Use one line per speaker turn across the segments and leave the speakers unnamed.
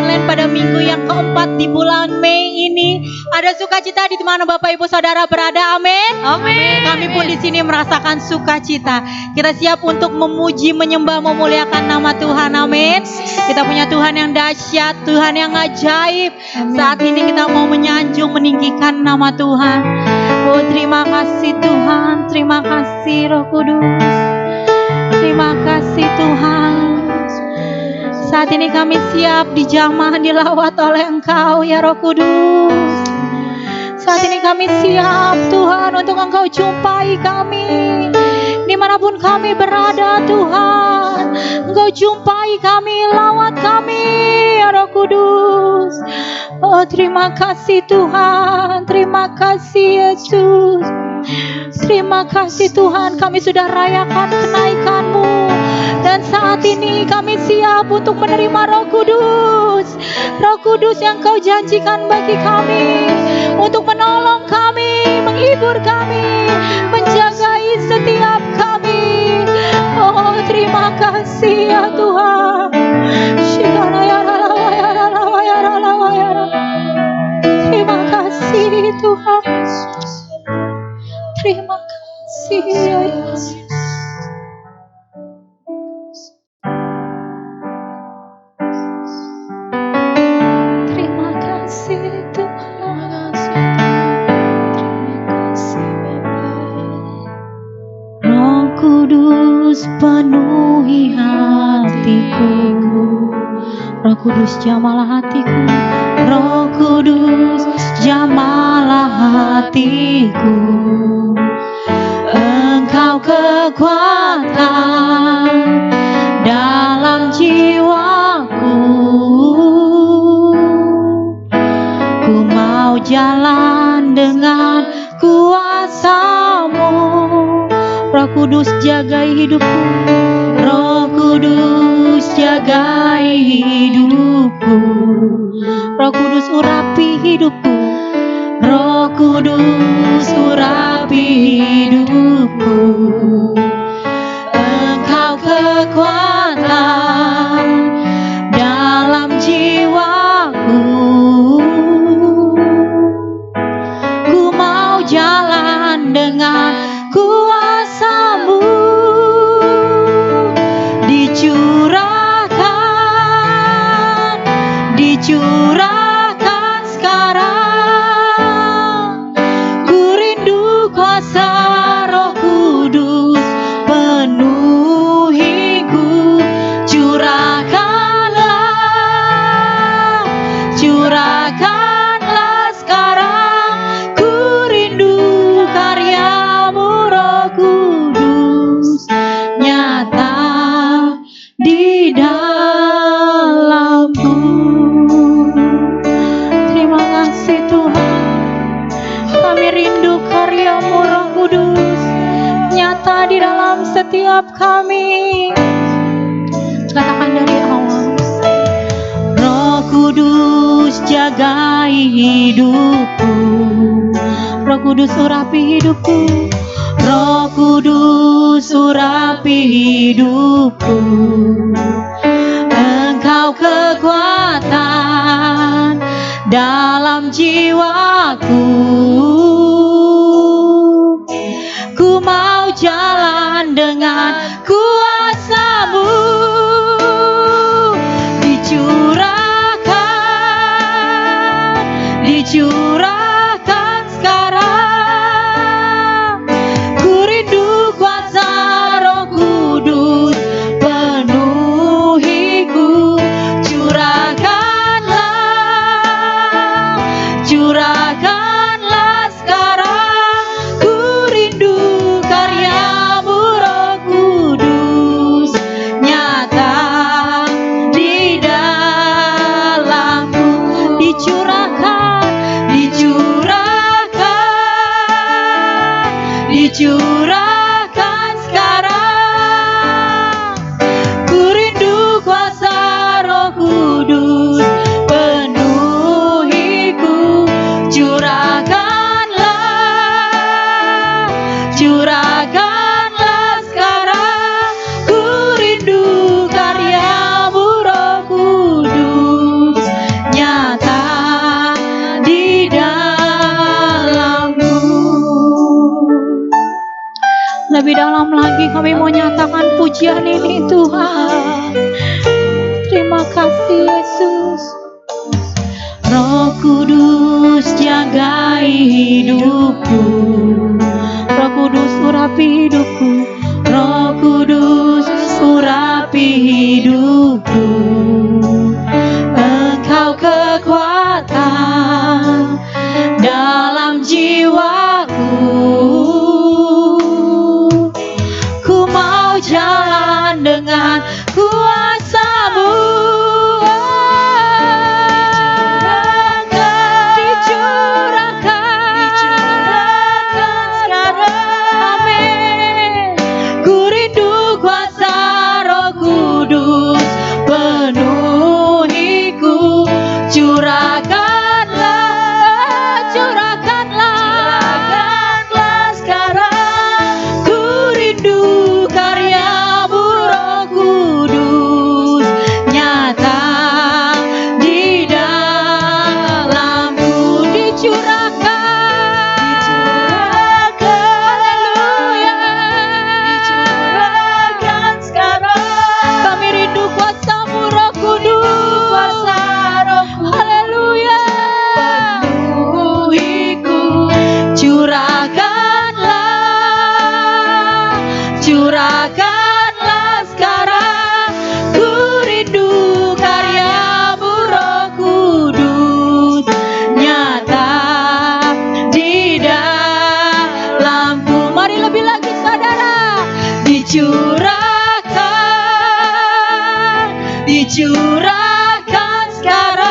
online pada minggu yang keempat di bulan Mei ini. Ada sukacita di mana Bapak Ibu Saudara berada, amin.
Amin.
Kami pun di sini merasakan sukacita. Kita siap untuk memuji, menyembah, memuliakan nama Tuhan, amin. Kita punya Tuhan yang dahsyat, Tuhan yang ajaib. Saat ini kita mau menyanjung, meninggikan nama Tuhan. Oh, terima kasih Tuhan, terima kasih Roh Kudus. Terima kasih Tuhan. Saat ini kami siap dijamah, dilawat oleh Engkau ya Roh Kudus. Saat ini kami siap Tuhan untuk Engkau jumpai kami dimanapun kami berada Tuhan. Engkau jumpai kami, lawat kami ya Roh Kudus. Oh, terima kasih Tuhan, terima kasih Yesus. Terima kasih Tuhan, kami sudah rayakan kenaikan-Mu. Dan saat ini kami siap untuk menerima Roh Kudus. Roh Kudus yang Kau janjikan bagi kami, untuk menolong kami, menghibur kami, menjagai setiap kami. Oh, terima kasih ya Tuhan. Terima kasih Tuhan. Terima kasih ya Yesus. Terima kasih Tuhan. Terima kasih Bapa. Roh Kudus penuhi hatiku. Roh Kudus jamalah hatiku. Roh Kudus jamalah hatiku. Engkau kekuatan dalam jiwaku. Ku mau jalan dengan kuasa-Mu. Roh Kudus jagai hidupku. Roh Kudus jagai hidupku. Roh Kudus urapi hidupku. Roh Kudus urapi hidupku. Engkau kekuatan dalam jiwaku. Ku mau jalan dengan kuasa-Mu. Dicurahkan sekarang. Ku rindu kuasa Roh Kudus penuhiku. Curahkanlah sekarang. Ku rindu karya-Mu Roh Kudus nyata di dalamku. Terima kasih Tuhan. Kami rindu karya-Mu Roh Kudus nyata di dalam setiap kami. Katakan dari awal. Roh Kudus jagai hidupku. Roh Kudus urapi hidupku. Roh Kudus urapi hidupku. Engkau kekuatan dalam jiwaku. Ku mau jalan dengan kuasa-Mu. Dicurahkan sekarang. Ku rindu kuasa Roh Kudus penuhiku. Curahkanlah sekarang. Ku rindu karya-Mu Roh Kudus Lebih dalam lagi kami mau nyatakan pujian ini Tuhan. Terima kasih Yesus. Roh Kudus jagai hidupku, Roh Kudus urapi hidupku, Roh Kudus urapi hidupku. Engkau kekuatan dalam jiwaku, ku mau jalan dengan kuasa-Mu. Curahkan sekarang, ku rindu kuasa Roh Kudus penuhiku. Curahkanlah sekarang, ku rindu karya-Mu Roh Kudus nyata di dalamku. Dicurahkan sekarang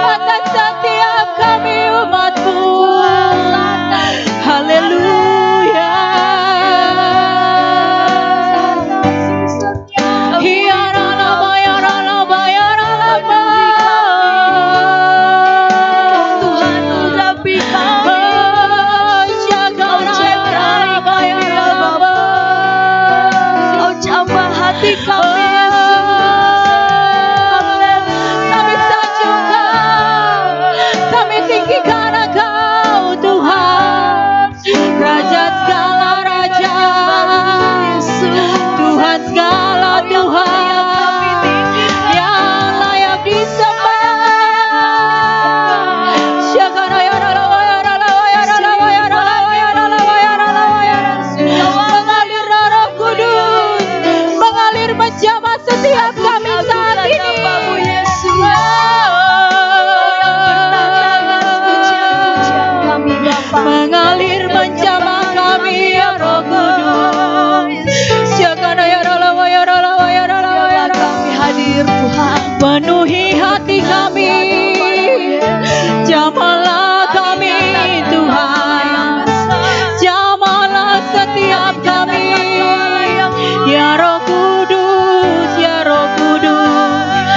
atas setiap kami umat-Mu. Haleluya. Kami tinggikan Engkau Tuhan, Raja segala raja, Tuhan segala Tuhan, yang layak disembah. Mengalir Roh Kudus, mengalir menjamah setiap kami saat ini. Mengalir menjamah kami ya Roh Kudus. Kami hadir Tuhan, penuhi hati kami, jamahlah kami Tuhan, jamahlah setiap kami ya Roh Kudus, ya Roh Kudus.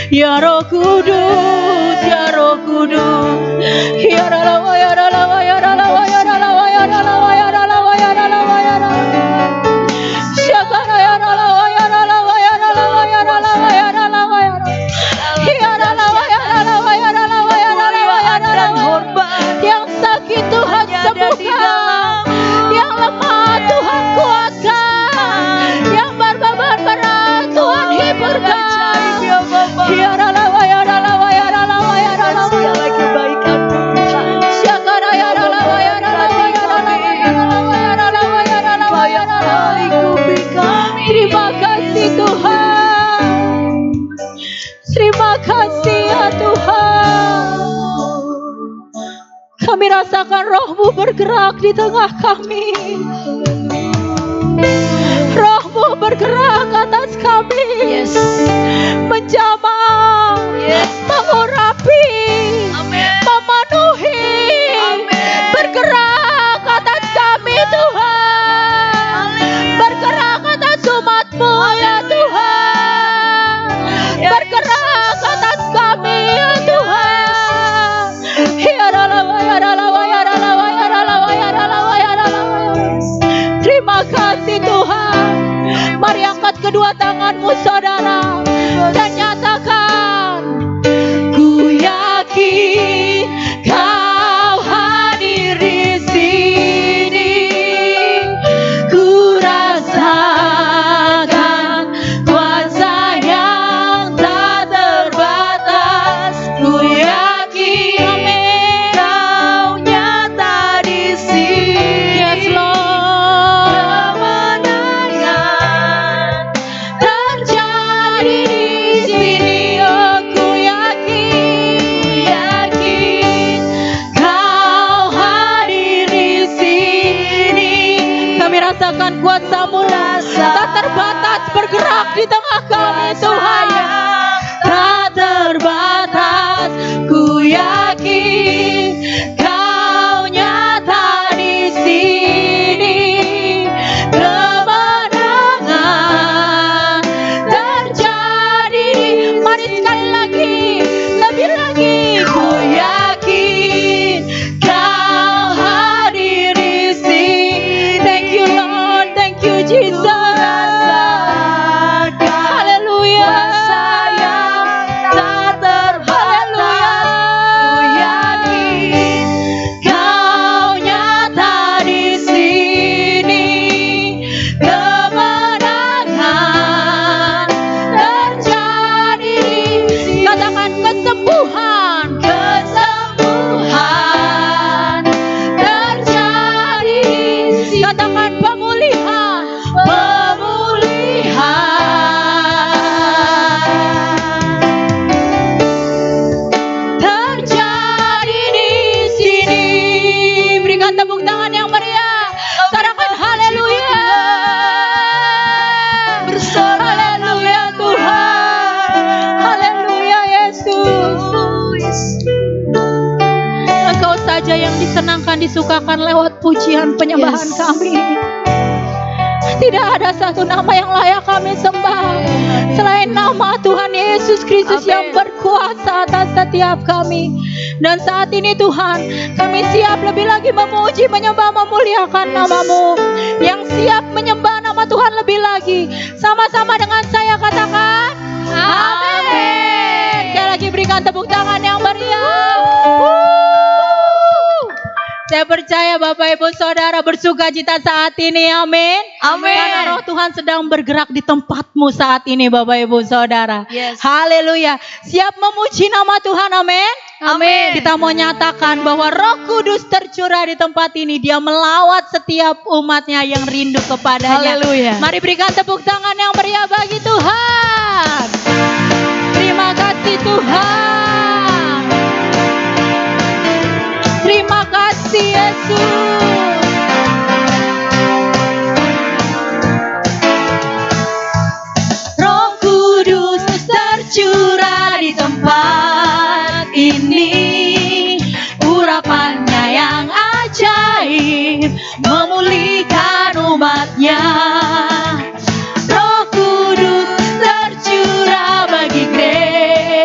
Ya Roh Kudus, ya Roh Kudus. Ya Ralawa, ya Ralawa, ya Ralawa, ya Ralawa, ya Ralawa, ya Ralawa, ya Ralawa, ya Ralawa. Syakara ya Ralawa, ya Ralawa, ya Ralawa, ya Ralawa, ya Ralawa, ya Ralawa. Ya Ralawa, ya Ralawa, ya Ralawa, ya Ralawa, ya Ralawa. Yang sakit Tuhan sembuhkan, yang lemah Tuhan kuatkan, yang berbeban berat Tuhan hiburkan. Ya Ralawa, ya Ralawa, ya Ralawa, ya Ralawa.
Segala kebaikan-Mu Tuhan.
Syakara ya Ralawa, ya Ralawa, ya Ralawa, ya Ralawa, ya Ralawa, ya Ralawa, ya Ralawa. Terima kasih Tuhan. Terima kasih ya Tuhan. Kami rasakan Roh-Mu bergerak di tengah kami. Roh-Mu bergerak atas kami.
Yes.
Menjamah,
Yes.
mengurapi,
Amin.
memenuhi,
Amin.
bergerak atas kami Tuhan. Bergerak atas umat-Mu ya Tuhan. Bergerak atas kami ya Tuhan. Ya Ralawa, ya Ralawa, ya Ralawa, ya Ralawa, ya Ralawa, ya Ralawa. Terima kasih Tuhan. Mari angkat kedua tanganmu saudara dan nyatakan, ku yakin Kau hadir di sini. Ku rasakan kuasa yang tak terbatas. Ku yakin Kau nyata di sini. Yes, Lord. Kemenangan terjadi di sini. Aku yakin Kau hadir di sini. Kami rasakan kuasa-Mu tak terbatas bergerak di tengah kami Tuhan. Tak terbatas. Ku yakin Kau nyata di sini. Kemenangan terjadi. Mari sekali lagi, lebih lagi. Ku yakin Kau hadir di sini. Thank you Lord, thank you Jesus. Haleluya. Tak terbatas. Ku yakin Kau nyata di sini. Kemenangan terjadi di sini. Katakan kesembuhan, kesembuhan terjadi di sini. Katakan pemulihan, pemulihan terjadi di sini. Berikan tepuk tangan yang meriah. Katakan haleluya. Haleluya Tuhan. Haleluya Yesus. Engkau saja yang disenangkan, disukakan lewat pujian penyembahan
Yes.
kami. Tidak ada satu nama yang layak kami sembah selain nama Tuhan Yesus Kristus
Amin.
yang berkuasa atas setiap kami. Dan saat ini Tuhan, kami siap lebih lagi memuji, menyembah, memuliakan nama-Mu. Yang siap menyembah nama Tuhan lebih lagi. Sama-sama dengan saya katakan amin. Sekali lagi berikan tepuk tangan yang meriah. Saya percaya Bapak Ibu Saudara bersuka cita saat ini, amin.
Amin.
Karena Roh Tuhan sedang bergerak di tempatmu saat ini Bapak Ibu Saudara.
Yes.
Haleluya. Siap memuji nama Tuhan, amin.
Amin.
Kita mau nyatakan bahwa Roh Kudus tercurah di tempat ini. Dia melawat setiap umatnya yang rindu kepadanya.
Haleluya.
Mari berikan tepuk tangan yang meriah bagi Tuhan. Terima kasih Tuhan. Terima kasih Yesus. Roh Kudus tercurah di tempat ini. Urapannya yang ajaib memulihkan umatnya. Roh Kudus tercurah bagi gereja.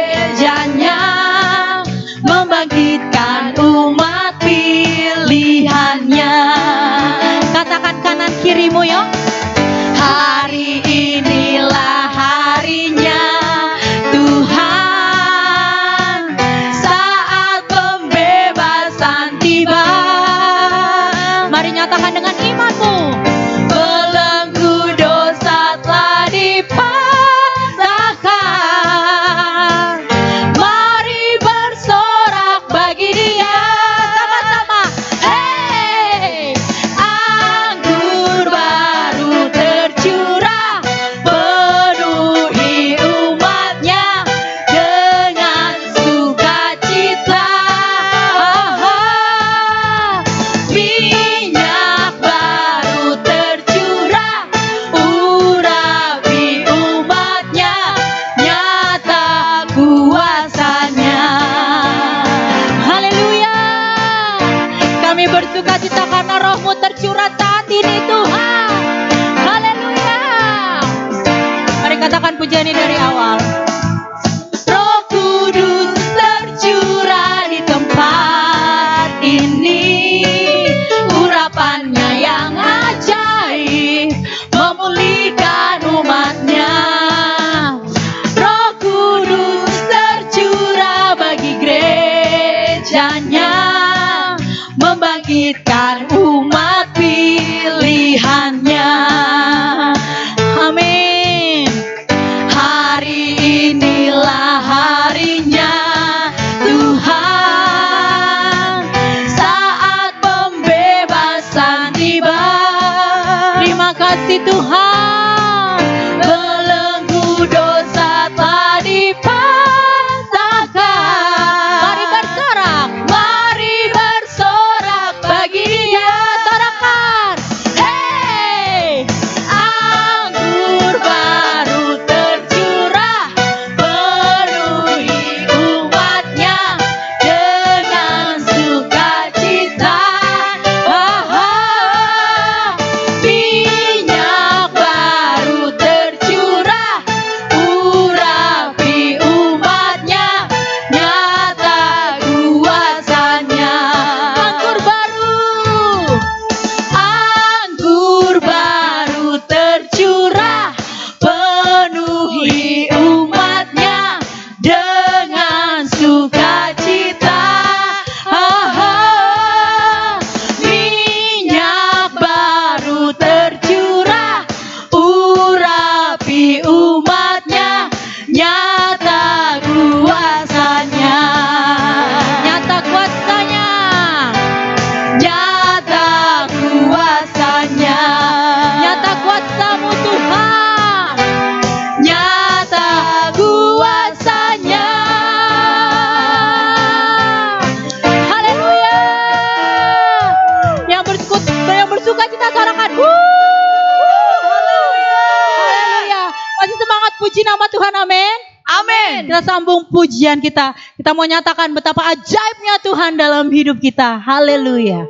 Kita sambung pujian kita. Kita mau nyatakan betapa ajaibnya Tuhan dalam hidup kita. Haleluya.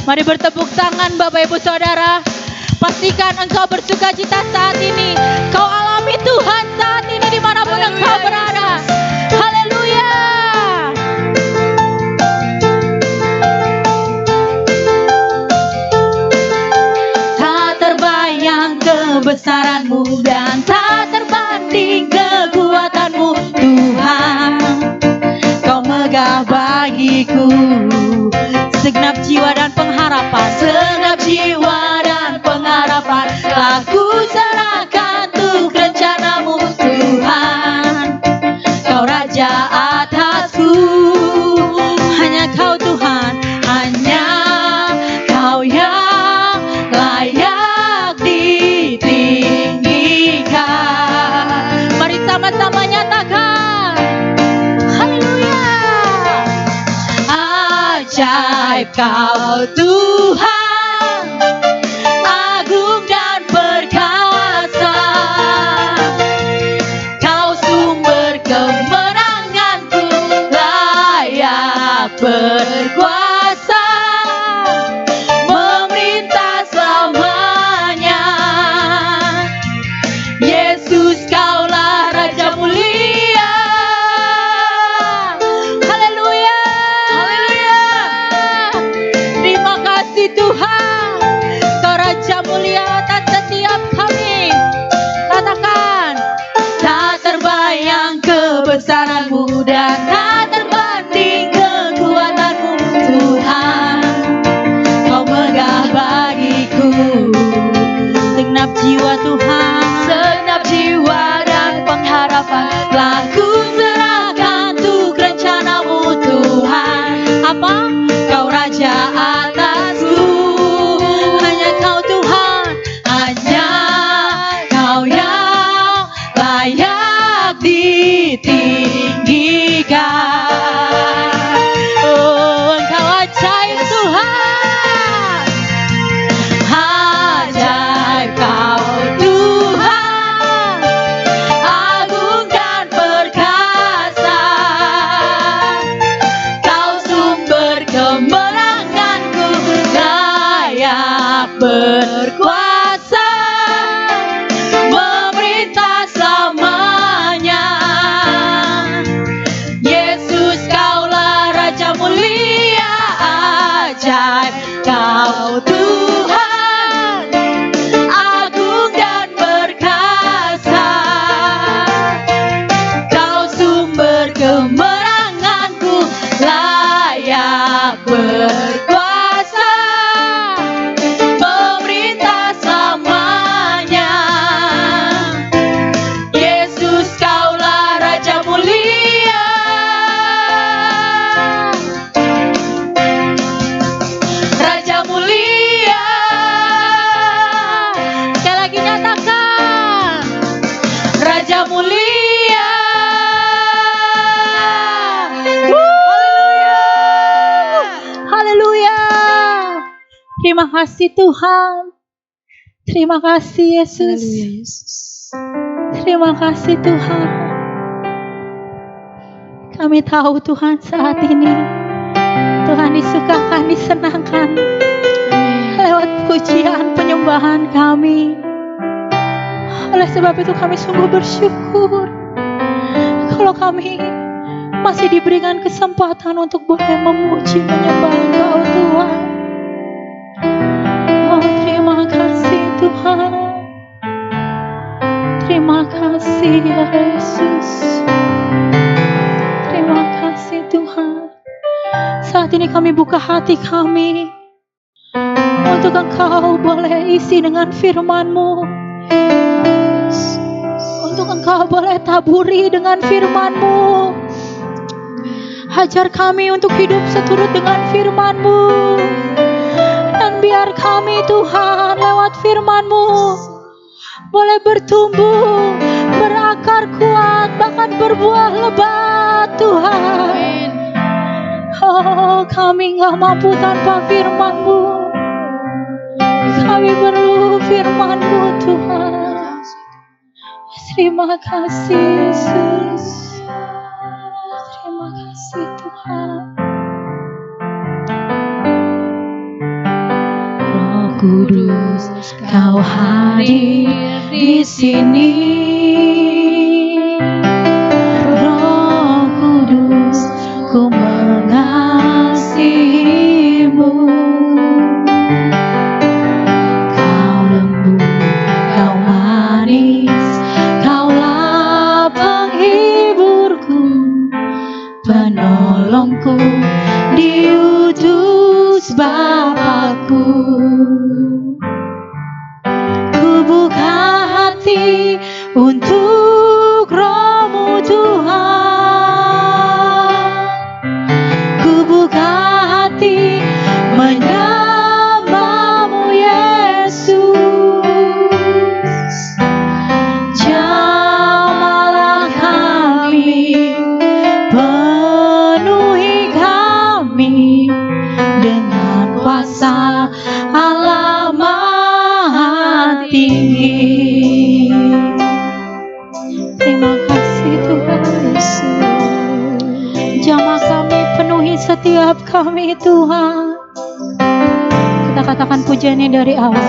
Mari bertepuk tangan Bapak Ibu Saudara. Pastikan engkau bersuka cita saat ini. Kau alami Tuhan saat ini dimanapun engkau berada. Haleluya. Tak terbayang kebesaranmu dan tak terbanding kekuatanmu Tuhan. Kau megah bagiku segenap jiwa dan pengharapan, segenap jiwa dan pengharapan telah ku serahkan untuk rencanamu Tuhan. Kau Raja atasku, hanya Kau Tuhan, hanya Kau yang layak ditinggikan. Mari sama-sama nyatakan, haleluya. Ajaib Kau Tuhan, agung dan perkasa. Kau sumber kemenanganku, layak berkuasa, memerintah selamanya. Yesus Kaulah Raja mulia. Haleluya. Terima kasih Tuhan, Kau Raja mulia atas setiap kami. Katakan, tak terbayang kebesaranmu dan tak terbanding kekuatanmu Tuhan. Kau megah bagiku segenap jiwa Tuhan, segenap jiwa dan pengharapan telah ku serahkan untuk rencanamu Tuhan. Apa? Kau Raja atasku, hanya Kau Tuhan, hanya Kau yang layak ditinggikan. Oh, Engkau ajaib Tuhan, ajaib Kau Tuhan, agung dan perkasa. Kau sumber kemenanganku, layak berkuasa, memerintah selamanya. Yesus Kaulah Raja mulia, ajaib Kau Tuhan, agung dan perkasa. Kau sumber kemenanganku, layak berkuasa, memerintah selamanya. Yesus Kaulah Raja mulia. Raja mulia. Sekali lagi nyatakan, Raja mulia. Haleluya. Terima kasih Tuhan. Terima kasih Yesus. Terima kasih Tuhan. Kami tahu Tuhan saat ini Tuhan disukakan, disenangkan lewat pujian penyembahan kami. Oleh sebab itu kami sungguh bersyukur kalau kami masih diberikan kesempatan untuk boleh memuji menyembah Engkau Tuhan. Oh, terima kasih Tuhan. Terima kasih ya Yesus. Terima kasih Tuhan. Saat ini kami buka hati kami untuk Engkau boleh isi dengan firman-Mu, untuk Engkau boleh taburi dengan firman-Mu. Ajar kami untuk hidup seturut dengan firman-Mu, dan biar kami Tuhan lewat firman-Mu boleh bertumbuh, berakar kuat, bahkan berbuah lebat Tuhan. Oh, kami gak mampu tanpa firman-Mu. Kami perlu firman-Mu Tuhan. Terima kasih Yesus. Terima kasih Tuhan. Roh Kudus, Kau hadir di sini. Roh Kudus, ku mengasihimu. Kau lembut, Kau manis, Kaulah penghiburku, penolongku, diutus Bapakku. Ku buka hati untuk Roh-Mu Tuhan. Ku buka hati menyembah-Mu Yesus. Jamahlah kami, penuhi kami dengan kuasa Allah Maha Tinggi. Terima kasih Tuhan Yesus. Jamah kami, penuhi setiap kami Tuhan. Kita katakan pujiannya dari awal.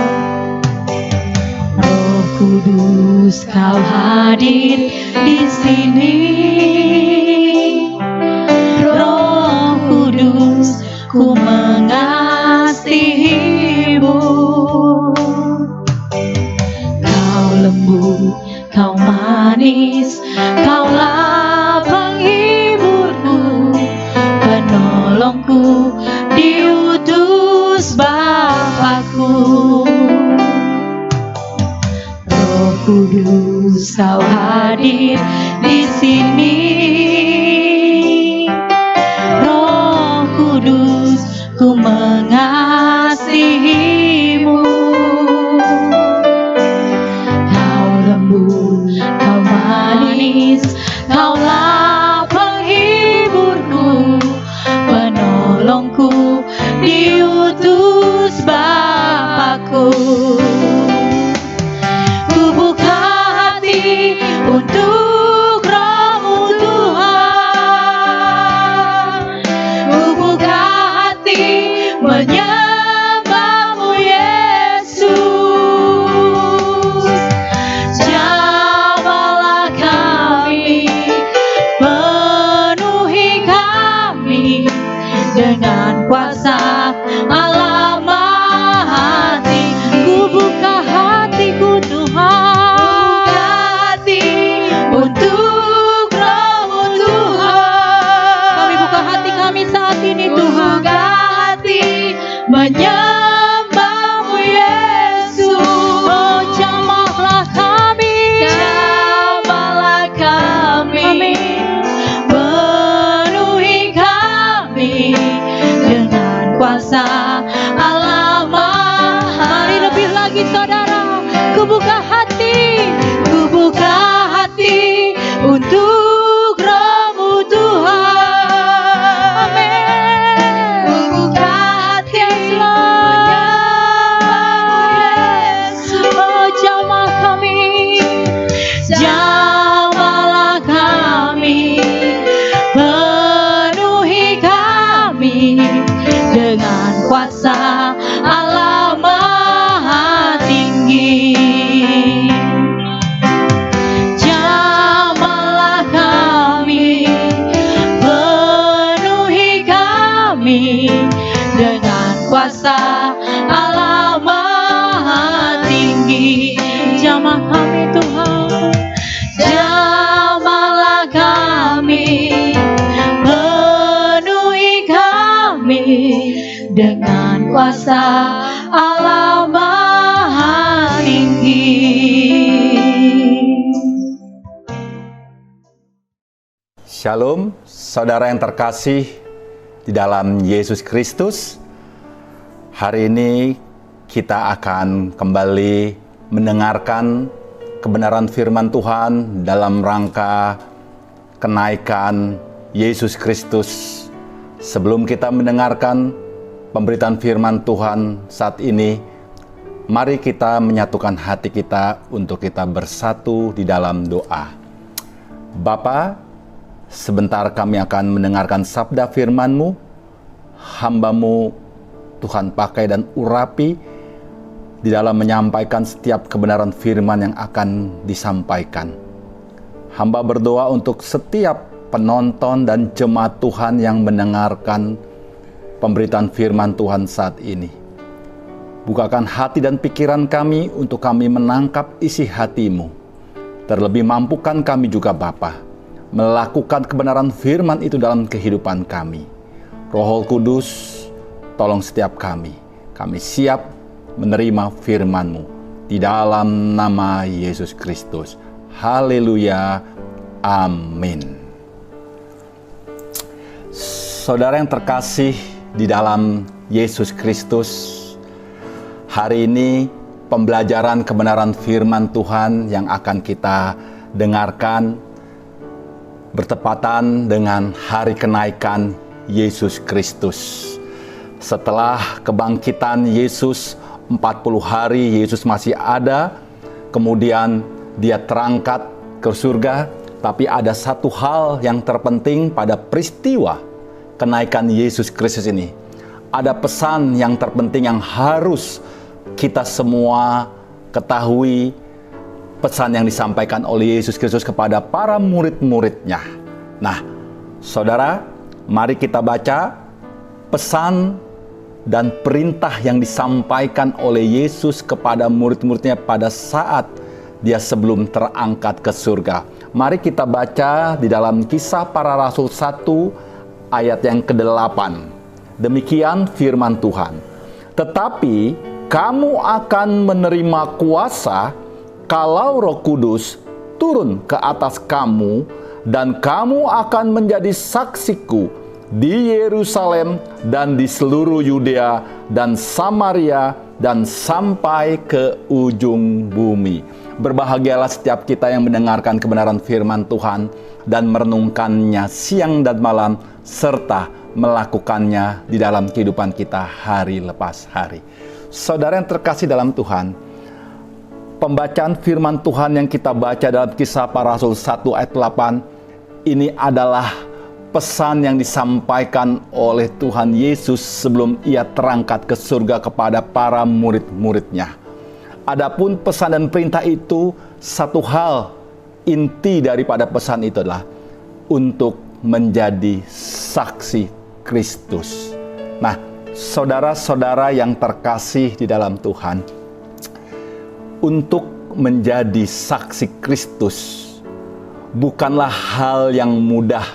Roh Kudus, Kau hadir di sini. Roh Kudus, ku mengasihimu. Kau lembut, Kau manis, Kaulah penghiburku, penolongku, diutus Bapakku. Roh Kudus, Kau hadir di sini. Roh Kudus, ku mengasihimu. Kau lembut, Kau manis, Kaulah penghiburku, penolongku, diutus Bapakku. Ku buka hati untuk Roh-Mu Tuhan. Ku buka hati menyembah-Mu Yesus. Jamahlah kami, penuhi kami dengan kuasa Allah Maha Tinggi. Ku buka hatiku Tuhan, buka hati untuk Roh-Mu Tuhan. Kami buka hati kami saat ini Tuhan. Buka hati menyembah-Mu Yesus. Oh, jamahlah kami, jamahlah kami, penuhi kami dengan kuasa Allah Maha. Mari lebih lagi saudara, ku buka hati untuk Roh-Mu Tuhan. Amin. Ku buka hati menyembah-Mu Yesus. Oh, jamah kami, jamahlah kami, penuhi kami dengan kuasa Allah Maha Tinggi. Jamahlah kami, penuhi kami dengan kuasa Allah Maha Tinggi. Jamah kami Tuhan, jamahlah kami, penuhi kami dengan kuasa Allah Maha Tinggi.
Shalom, saudara yang terkasih di dalam Yesus Kristus. Hari ini kita akan kembali mendengarkan kebenaran firman Tuhan dalam rangka kenaikan Yesus Kristus. Sebelum kita mendengarkan pemberitaan firman Tuhan saat ini, Mari kita menyatukan hati kita untuk kita bersatu di dalam doa. Bapa, sebentar kami akan mendengarkan sabda firman-Mu. Hamba-Mu Tuhan pakai dan urapi di dalam menyampaikan setiap kebenaran firman yang akan disampaikan. Hamba berdoa untuk setiap penonton dan jemaat Tuhan yang mendengarkan pemberitaan firman Tuhan saat ini. Bukakan hati dan pikiran kami untuk kami menangkap isi hati-Mu. Terlebih mampukan kami juga Bapa melakukan kebenaran firman itu dalam kehidupan kami. Roh Kudus, tolong setiap kami. Kami siap menerima firman-Mu di dalam nama Yesus Kristus. Haleluya. Amin. Saudara yang terkasih di dalam Yesus Kristus, hari ini pembelajaran kebenaran firman Tuhan yang akan kita dengarkan bertepatan dengan hari kenaikan Yesus Kristus. Setelah kebangkitan Yesus 40 hari Yesus masih ada, kemudian Dia terangkat ke surga, tapi ada satu hal yang terpenting pada peristiwa kenaikan Yesus Kristus ini. Ada pesan yang terpenting yang harus kita semua ketahui, pesan yang disampaikan oleh Yesus Kristus kepada para murid-muridnya. Nah, saudara, mari kita baca pesan dan perintah yang disampaikan oleh Yesus kepada murid-muridnya pada saat Dia sebelum terangkat ke surga. Mari kita baca di dalam Kisah Para Rasul 1 ayat yang ke-8. Demikian firman Tuhan. Tetapi kamu akan menerima kuasa kalau Roh Kudus turun ke atas kamu, dan kamu akan menjadi saksiku di Yerusalem dan di seluruh Yudea dan Samaria dan sampai ke ujung bumi. Berbahagialah setiap kita yang mendengarkan kebenaran firman Tuhan dan merenungkannya siang dan malam, serta melakukannya di dalam kehidupan kita hari lepas hari. Saudara yang terkasih dalam Tuhan, pembacaan firman Tuhan yang kita baca dalam Kisah Para Rasul 1 ayat 8 ini adalah pesan yang disampaikan oleh Tuhan Yesus sebelum Ia terangkat ke surga kepada para murid-muridnya. Adapun pesan dan perintah itu, satu hal inti daripada pesan itu adalah untuk menjadi saksi Kristus. Nah, saudara-saudara yang terkasih di dalam Tuhan, untuk menjadi saksi Kristus bukanlah hal yang mudah.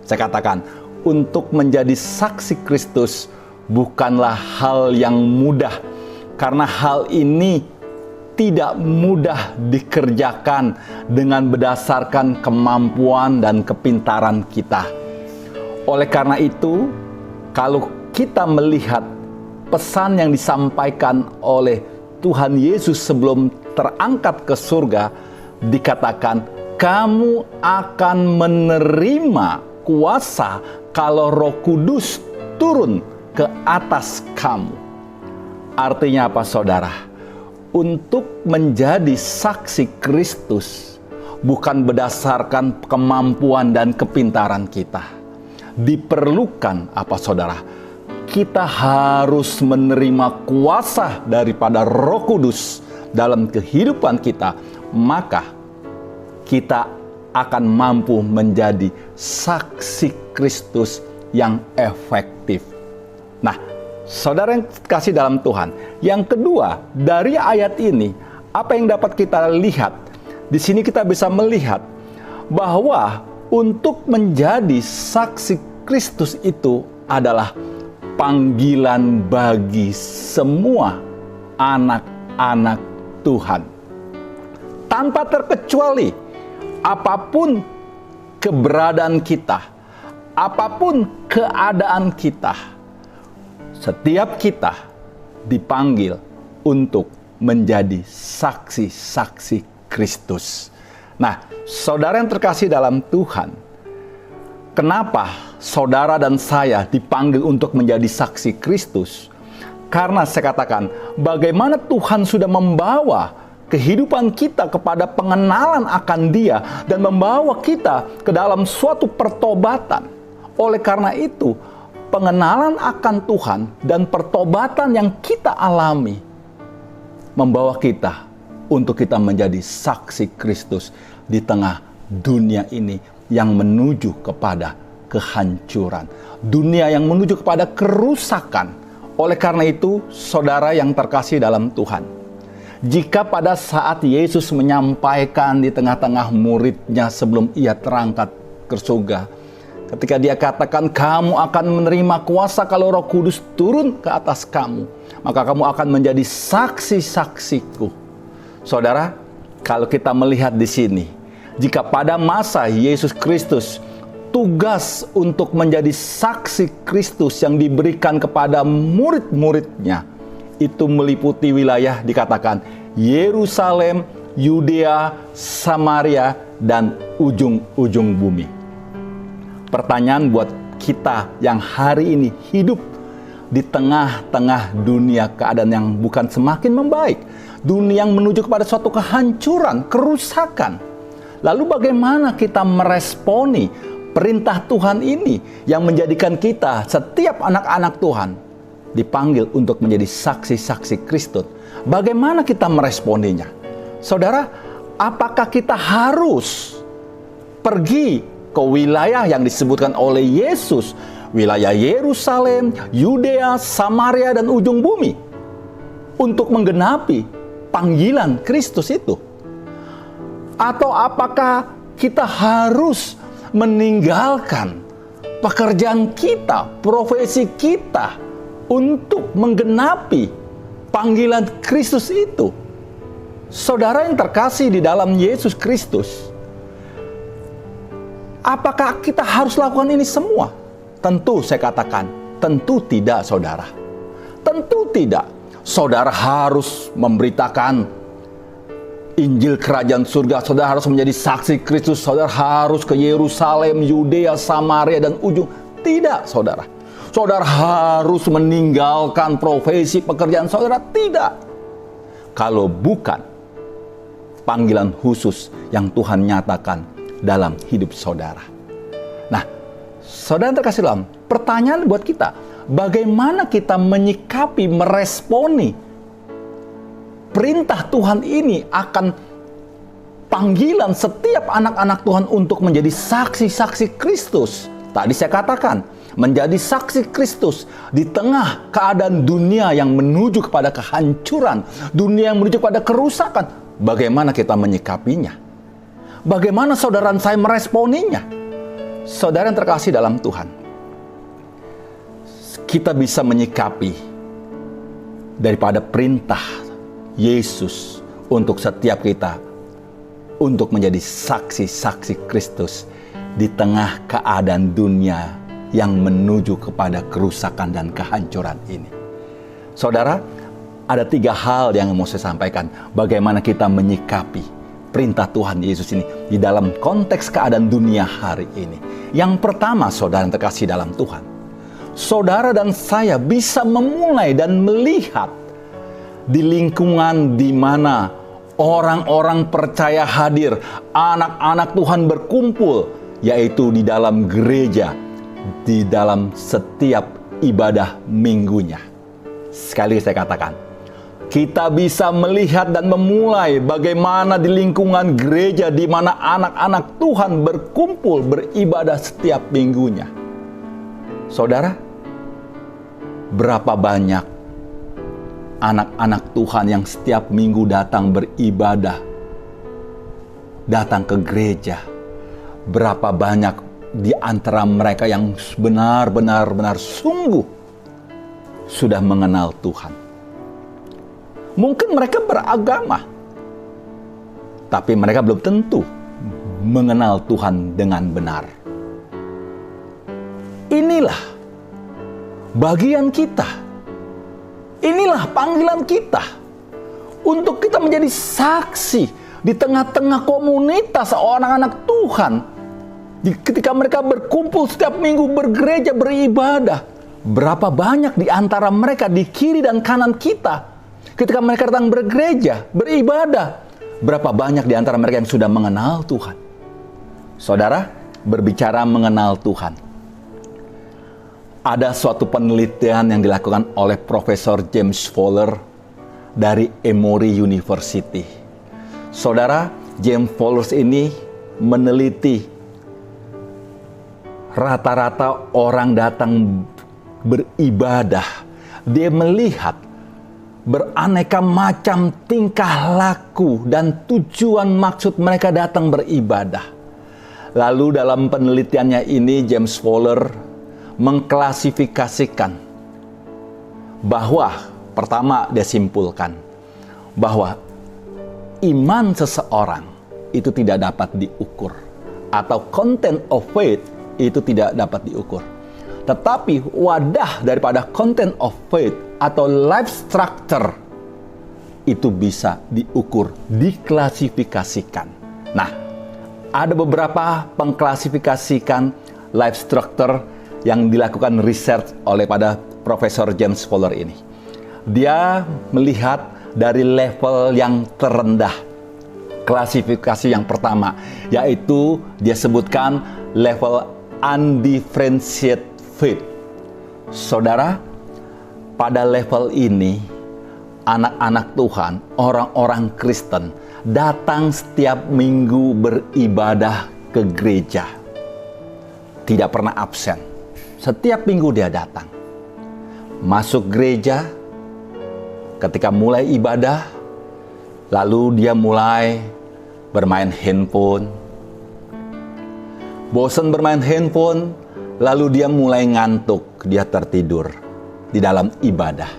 Saya katakan, untuk menjadi saksi Kristus bukanlah hal yang mudah, karena hal ini tidak mudah dikerjakan dengan berdasarkan kemampuan dan kepintaran kita. Oleh karena itu, kalau kita melihat pesan yang disampaikan oleh Tuhan Yesus sebelum terangkat ke surga, dikatakan, kamu akan menerima kuasa kalau Roh Kudus turun ke atas kamu. Artinya apa, saudara? Untuk menjadi saksi Kristus bukan berdasarkan kemampuan dan kepintaran kita. Diperlukan apa, saudara? Kita harus menerima kuasa daripada Roh Kudus dalam kehidupan kita, maka kita akan mampu menjadi saksi Kristus yang efektif. Nah, saudara yang kasih dalam Tuhan, yang kedua dari ayat ini, apa yang dapat kita lihat? Di sini kita bisa melihat bahwa untuk menjadi saksi Kristus itu adalah panggilan bagi semua anak-anak Tuhan. Tanpa terkecuali, apapun keberadaan kita, apapun keadaan kita, setiap kita dipanggil untuk menjadi saksi-saksi Kristus. Nah, saudara yang terkasih dalam Tuhan, kenapa saudara dan saya dipanggil untuk menjadi saksi Kristus? Karena saya katakan, bagaimana Tuhan sudah membawa kehidupan kita kepada pengenalan akan Dia dan membawa kita ke dalam suatu pertobatan. Oleh karena itu, pengenalan akan Tuhan dan pertobatan yang kita alami membawa kita untuk kita menjadi saksi Kristus di tengah dunia ini yang menuju kepada kehancuran. Dunia yang menuju kepada kerusakan. Oleh karena itu, saudara yang terkasih dalam Tuhan, jika pada saat Yesus menyampaikan di tengah-tengah muridnya sebelum Ia terangkat ke surga, ketika Dia katakan, kamu akan menerima kuasa kalau Roh Kudus turun ke atas kamu, maka kamu akan menjadi saksi-saksiku. Saudara, kalau kita melihat di sini, jika pada masa Yesus Kristus, tugas untuk menjadi saksi Kristus yang diberikan kepada murid-muridnya, itu meliputi wilayah dikatakan Yerusalem, Yudea, Samaria, dan ujung-ujung bumi. Pertanyaan buat kita yang hari ini hidup di tengah-tengah dunia keadaan yang bukan semakin membaik, dunia yang menuju kepada suatu kehancuran, kerusakan. Lalu bagaimana kita meresponi perintah Tuhan ini yang menjadikan kita, setiap anak-anak Tuhan, dipanggil untuk menjadi saksi-saksi Kristus? Bagaimana kita meresponinya? Saudara, apakah kita harus pergi ke wilayah yang disebutkan oleh Yesus, wilayah Yerusalem, Yudea, Samaria, dan ujung bumi, untuk menggenapi panggilan Kristus itu? Atau apakah kita harus meninggalkan pekerjaan kita, profesi kita, untuk menggenapi panggilan Kristus itu? Saudara yang terkasih di dalam Yesus Kristus, apakah kita harus lakukan ini semua? Tentu saya katakan, tentu tidak, saudara. Tentu tidak. Saudara harus memberitakan Injil Kerajaan Surga, saudara harus menjadi saksi Kristus, saudara harus ke Yerusalem, Yudea, Samaria, dan ujung. Tidak, saudara. Saudara harus meninggalkan profesi pekerjaan saudara. Tidak. Kalau bukan panggilan khusus yang Tuhan nyatakan dalam hidup saudara. Nah, saudara yang terkasih dalam, pertanyaan buat kita, bagaimana kita menyikapi, meresponi perintah Tuhan ini akan panggilan setiap anak-anak Tuhan untuk menjadi saksi-saksi Kristus? Tadi saya katakan, menjadi saksi Kristus di tengah keadaan dunia yang menuju kepada kehancuran, dunia yang menuju kepada kerusakan. Bagaimana kita menyikapinya? Bagaimana saudara saya meresponinya? Saudara yang terkasih dalam Tuhan, kita bisa menyikapi daripada perintah Yesus untuk setiap kita untuk menjadi saksi-saksi Kristus di tengah keadaan dunia yang menuju kepada kerusakan dan kehancuran ini. Saudara, ada 3 hal yang mau saya sampaikan bagaimana kita menyikapi perintah Tuhan Yesus ini di dalam konteks keadaan dunia hari ini. Yang pertama, saudara yang terkasih dalam Tuhan, saudara dan saya bisa memulai dan melihat di lingkungan di mana orang-orang percaya hadir, anak-anak Tuhan berkumpul, yaitu di dalam gereja, di dalam setiap ibadah minggunya. Sekali saya katakan, kita bisa melihat dan memulai bagaimana di lingkungan gereja di mana anak-anak Tuhan berkumpul beribadah setiap minggunya. Saudara, berapa banyak anak-anak Tuhan yang setiap minggu datang beribadah, datang ke gereja? Berapa banyak di antara mereka yang benar-benar sungguh sudah mengenal Tuhan? Mungkin mereka beragama, tapi mereka belum tentu mengenal Tuhan dengan benar. Inilah bagian kita. Inilah panggilan kita untuk kita menjadi saksi di tengah-tengah komunitas orang-anak Tuhan. Ketika mereka berkumpul setiap minggu bergereja, beribadah, Berapa banyak di antara mereka di kiri dan kanan kita, ketika mereka datang bergereja, beribadah, berapa banyak di antara mereka yang sudah mengenal Tuhan? Saudara, berbicara mengenal Tuhan, ada suatu penelitian yang dilakukan oleh Profesor James Fowler dari Emory University. Saudara, James Fowler ini meneliti rata-rata orang datang beribadah. Dia melihat beraneka macam tingkah laku dan tujuan maksud mereka datang beribadah. Lalu dalam penelitiannya ini James Fowler mengklasifikasikan bahwa pertama dia simpulkan bahwa iman seseorang itu tidak dapat diukur, atau content of faith itu tidak dapat diukur. Tetapi wadah daripada content of faith atau life structure itu bisa diukur, diklasifikasikan. Nah, ada beberapa pengklasifikasikan life structure yang dilakukan research oleh pada Profesor James Fowler ini. Dia melihat dari level yang terendah. Klasifikasi yang pertama, yaitu dia sebutkan level undifferentiated faith. Saudara, pada level ini, anak-anak Tuhan, orang-orang Kristen, datang setiap minggu beribadah ke gereja. Tidak pernah absen. Setiap minggu dia datang. Masuk gereja, ketika mulai ibadah, lalu dia mulai bermain handphone. Bosan bermain handphone, lalu dia mulai ngantuk, dia tertidur di dalam ibadah.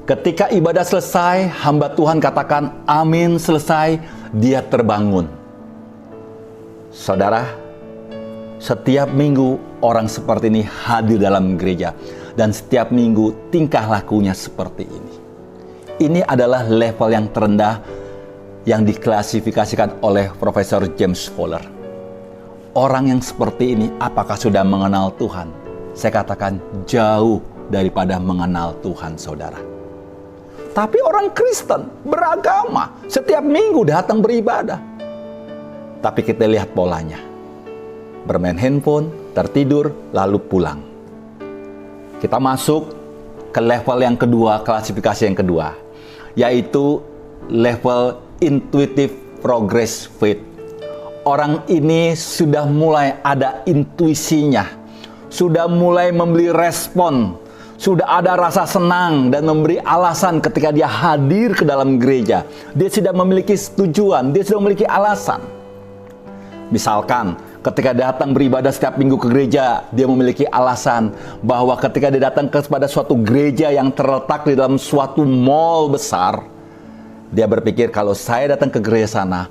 Ketika ibadah selesai, hamba Tuhan katakan, amin, selesai, dia terbangun. Saudara, setiap minggu orang seperti ini hadir dalam gereja. Dan setiap minggu tingkah lakunya seperti ini. Ini adalah level yang terendah yang diklasifikasikan oleh Profesor James Fowler. Orang yang seperti ini apakah sudah mengenal Tuhan? Saya katakan jauh daripada mengenal Tuhan, saudara. Tapi orang Kristen beragama, setiap minggu datang beribadah. Tapi kita lihat polanya. Bermain handphone, tertidur, lalu pulang. Kita masuk ke level yang kedua, klasifikasi yang kedua, yaitu level intuitive progress faith. Orang ini sudah mulai ada intuisinya, sudah mulai memberi respon, sudah ada rasa senang dan memberi alasan ketika dia hadir ke dalam gereja. Dia sudah memiliki tujuan, dia sudah memiliki alasan. Misalkan, ketika datang beribadah setiap minggu ke gereja, dia memiliki alasan bahwa ketika dia datang kepada suatu gereja yang terletak di dalam suatu mall besar, dia berpikir kalau saya datang ke gereja sana,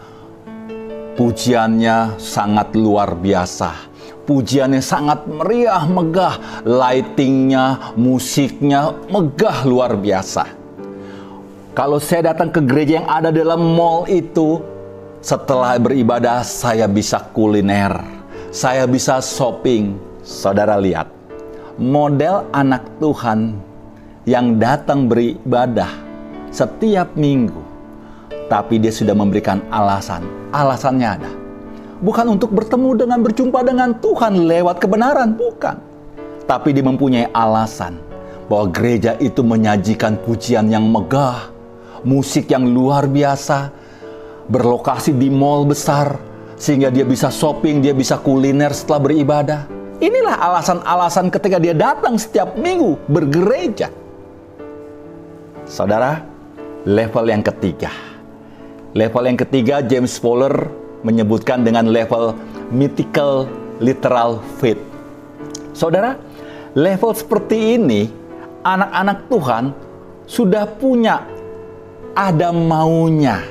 pujiannya sangat luar biasa. Pujiannya sangat meriah, megah. Lightingnya, musiknya megah luar biasa. Kalau saya datang ke gereja yang ada dalam mall itu, setelah beribadah, saya bisa kuliner, saya bisa shopping. Saudara lihat, model anak Tuhan yang datang beribadah setiap minggu, tapi dia sudah memberikan alasan. Alasannya ada. Bukan untuk bertemu dengan, berjumpa dengan Tuhan lewat kebenaran, bukan. Tapi dia mempunyai alasan bahwa gereja itu menyajikan pujian yang megah, musik yang luar biasa, berlokasi di mall besar, sehingga dia bisa shopping, dia bisa kuliner setelah beribadah. Inilah alasan-alasan ketika dia datang setiap minggu bergereja. Saudara, level yang ketiga. Level yang ketiga James Fowler menyebutkan dengan level mythical literal faith. Saudara, level seperti ini, anak-anak Tuhan sudah punya, ada maunya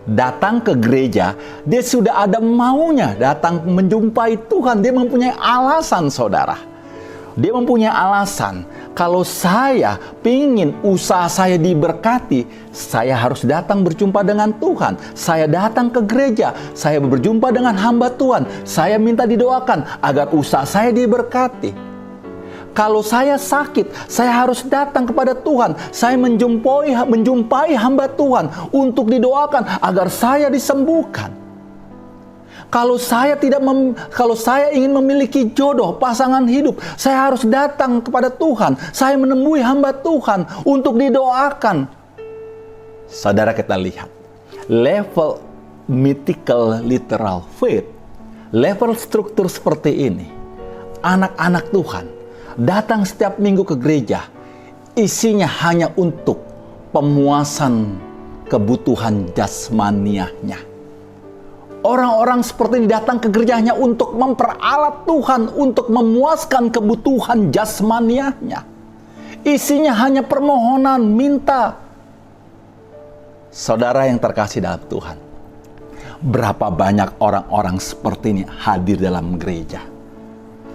datang ke gereja, dia sudah ada maunya datang menjumpai Tuhan. Dia mempunyai alasan, saudara. Dia mempunyai alasan, kalau saya ingin usaha saya diberkati, saya harus datang berjumpa dengan Tuhan. Saya datang ke gereja, saya berjumpa dengan hamba Tuhan. Saya minta didoakan agar usaha saya diberkati. Kalau saya sakit, saya harus datang kepada Tuhan. Saya menjumpai hamba Tuhan untuk didoakan agar saya disembuhkan. Kalau saya ingin memiliki jodoh, pasangan hidup, saya harus datang kepada Tuhan. Saya menemui hamba Tuhan untuk didoakan. Saudara, kita lihat level mythical literal faith, level struktur seperti ini. Anak-anak Tuhan datang setiap minggu ke gereja, isinya hanya untuk pemuasan kebutuhan jasmaniahnya. Orang-orang seperti ini datang ke gereja hanya untuk memperalat Tuhan, untuk memuaskan kebutuhan jasmaniahnya. Isinya hanya permohonan, minta. Saudara yang terkasih dalam Tuhan, berapa banyak orang-orang seperti ini hadir dalam gereja.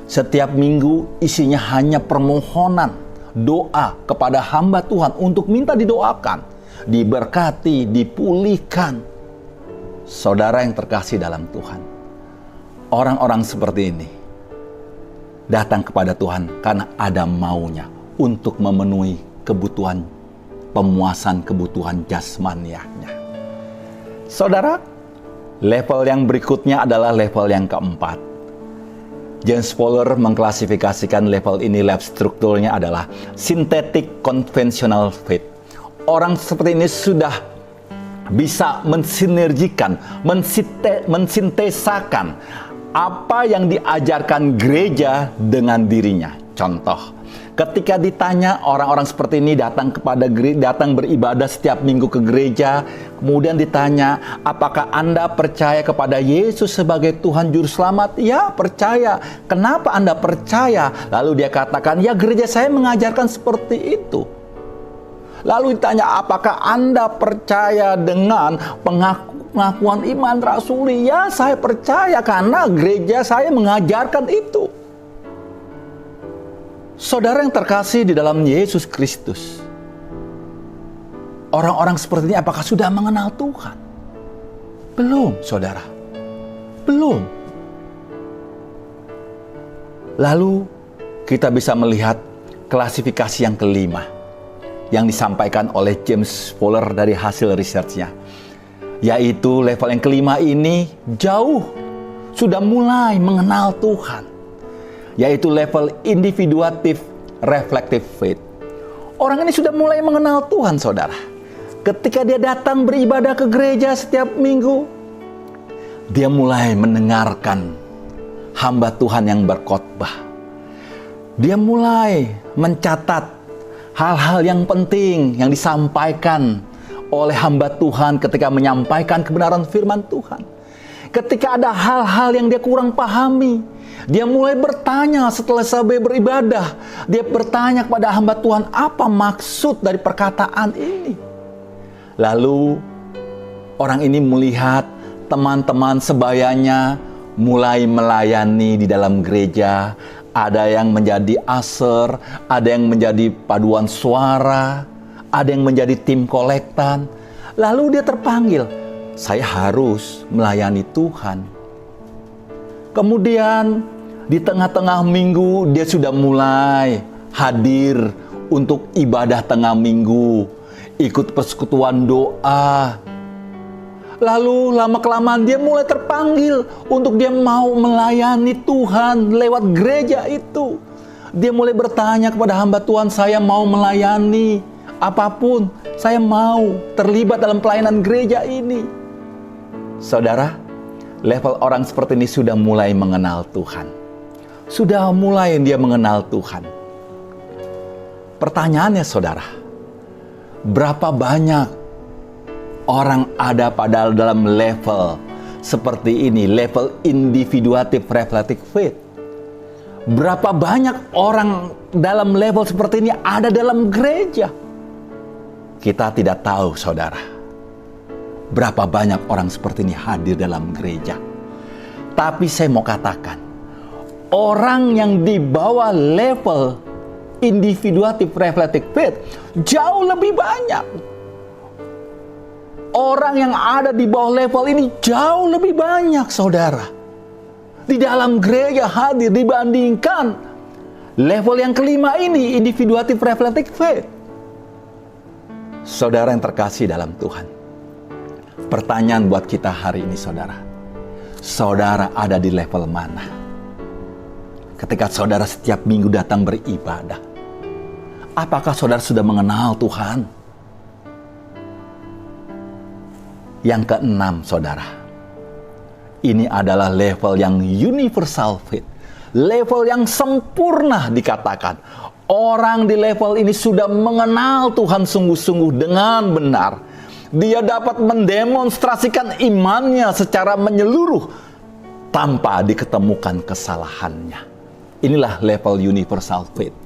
Setiap minggu isinya hanya permohonan, doa kepada hamba Tuhan untuk minta didoakan, diberkati, dipulihkan. Saudara yang terkasih dalam Tuhan, orang-orang seperti ini datang kepada Tuhan karena ada maunya untuk memenuhi kebutuhan, pemuasan kebutuhan jasmaniahnya. Saudara, level yang berikutnya adalah level yang keempat. James Fowler mengklasifikasikan level ini, level strukturnya adalah synthetic conventional faith. Orang seperti ini sudah bisa mensinergikan, mensintesakan apa yang diajarkan gereja dengan dirinya. Contoh, ketika ditanya orang-orang seperti ini datang beribadah setiap minggu ke gereja, kemudian ditanya, apakah Anda percaya kepada Yesus sebagai Tuhan Juru Selamat? Ya, percaya. Kenapa Anda percaya? Lalu dia katakan, ya gereja saya mengajarkan seperti itu. Lalu ditanya, apakah Anda percaya dengan pengakuan iman rasuli? Ya, saya percaya karena gereja saya mengajarkan itu. Saudara yang terkasih di dalam Yesus Kristus, orang-orang seperti ini apakah sudah mengenal Tuhan? Belum, saudara. Belum. Lalu kita bisa melihat klasifikasi yang kelima yang disampaikan oleh James Fowler dari hasil researchnya, yaitu level yang kelima ini jauh sudah mulai mengenal Tuhan, yaitu level individuative reflective faith. Orang ini sudah mulai mengenal Tuhan, saudara. Ketika dia datang beribadah ke gereja setiap minggu, dia mulai mendengarkan hamba Tuhan yang berkhotbah. Dia mulai mencatat hal-hal yang penting yang disampaikan oleh hamba Tuhan ketika menyampaikan kebenaran firman Tuhan. Ketika ada hal-hal yang dia kurang pahami, dia mulai bertanya setelah selesai beribadah. Dia bertanya kepada hamba Tuhan, apa maksud dari perkataan ini? Lalu orang ini melihat teman-teman sebayanya mulai melayani di dalam gereja. Ada yang menjadi usher, ada yang menjadi paduan suara, ada yang menjadi tim kolektan. Lalu dia terpanggil, saya harus melayani Tuhan. Kemudian di tengah-tengah minggu dia sudah mulai hadir untuk ibadah tengah minggu, ikut persekutuan doa. Lalu lama-kelamaan dia mulai terpanggil untuk dia mau melayani Tuhan lewat gereja itu. Dia mulai bertanya kepada hamba Tuhan, saya mau melayani apapun, saya mau terlibat dalam pelayanan gereja ini. Saudara, level orang seperti ini sudah mulai mengenal Tuhan. Sudah mulai dia mengenal Tuhan. Pertanyaannya saudara, berapa banyak orang ada pada dalam level seperti ini, level individuative reflective faith? Berapa banyak orang dalam level seperti ini ada dalam gereja? Kita tidak tahu, saudara. Berapa banyak orang seperti ini hadir dalam gereja? Tapi saya mau katakan, orang yang di bawah level individuative reflective faith jauh lebih banyak. Orang yang ada di bawah level ini jauh lebih banyak, saudara. Di dalam gereja hadir dibandingkan Level yang kelima ini, individuatif reflective faith. Saudara yang terkasih dalam Tuhan, pertanyaan buat kita hari ini saudara. Saudara ada di level mana? Ketika saudara setiap minggu datang beribadah, apakah saudara sudah mengenal Tuhan? Yang keenam saudara, ini adalah level yang universal faith. Level yang sempurna dikatakan. Orang di level ini sudah mengenal Tuhan sungguh-sungguh dengan benar. Dia dapat mendemonstrasikan imannya secara menyeluruh tanpa diketemukan kesalahannya. Inilah level universal faith.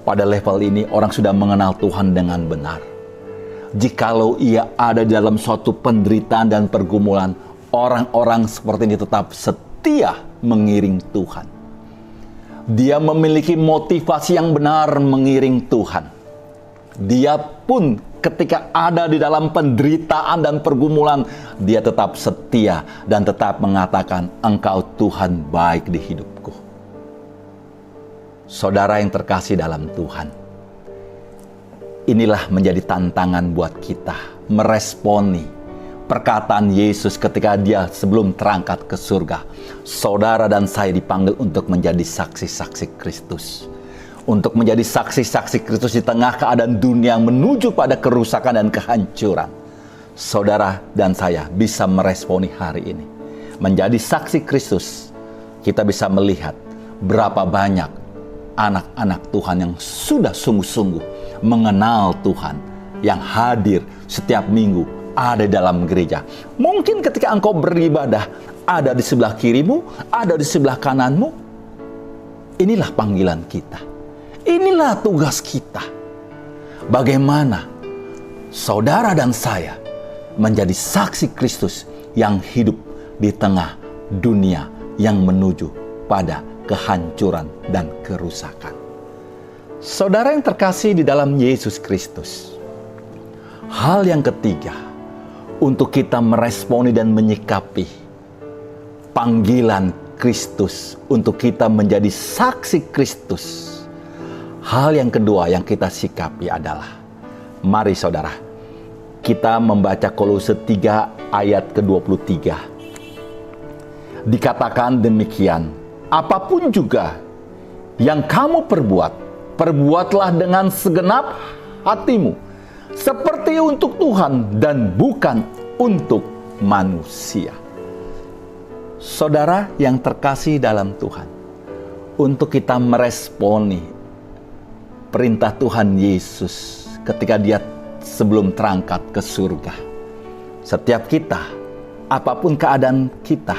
Pada level ini orang sudah mengenal Tuhan dengan benar. Jikalau ia ada dalam suatu penderitaan dan pergumulan, orang-orang seperti ini tetap setia mengiring Tuhan. Dia memiliki motivasi yang benar mengiring Tuhan. Dia pun ketika ada di dalam penderitaan dan pergumulan, dia tetap setia dan tetap mengatakan, Engkau Tuhan baik di hidupku. Saudara yang terkasih dalam Tuhan, inilah menjadi tantangan buat kita meresponi perkataan Yesus ketika dia sebelum terangkat ke surga. Saudara dan saya dipanggil untuk menjadi saksi-saksi Kristus. Untuk menjadi saksi-saksi Kristus di tengah keadaan dunia yang menuju pada kerusakan dan kehancuran. Saudara dan saya bisa meresponi hari ini. Menjadi saksi Kristus, kita bisa melihat berapa banyak anak-anak Tuhan yang sudah sungguh-sungguh mengenal Tuhan, yang hadir setiap minggu ada dalam gereja. Mungkin ketika engkau beribadah, ada di sebelah kirimu, ada di sebelah kananmu. Inilah panggilan kita. Inilah tugas kita. Bagaimana saudara dan saya menjadi saksi Kristus yang hidup di tengah dunia yang menuju pada kehancuran dan kerusakan. Saudara yang terkasih di dalam Yesus Kristus, hal yang ketiga, untuk kita meresponi dan menyikapi panggilan Kristus untuk kita menjadi saksi Kristus. Hal yang kedua yang kita sikapi adalah, mari saudara, kita membaca Kolose 3 ayat ke-23. Dikatakan demikian, apapun juga yang kamu perbuat, perbuatlah dengan segenap hatimu, seperti untuk Tuhan dan bukan untuk manusia. Saudara yang terkasih dalam Tuhan, untuk kita meresponi perintah Tuhan Yesus ketika dia sebelum terangkat ke surga. Setiap kita, apapun keadaan kita,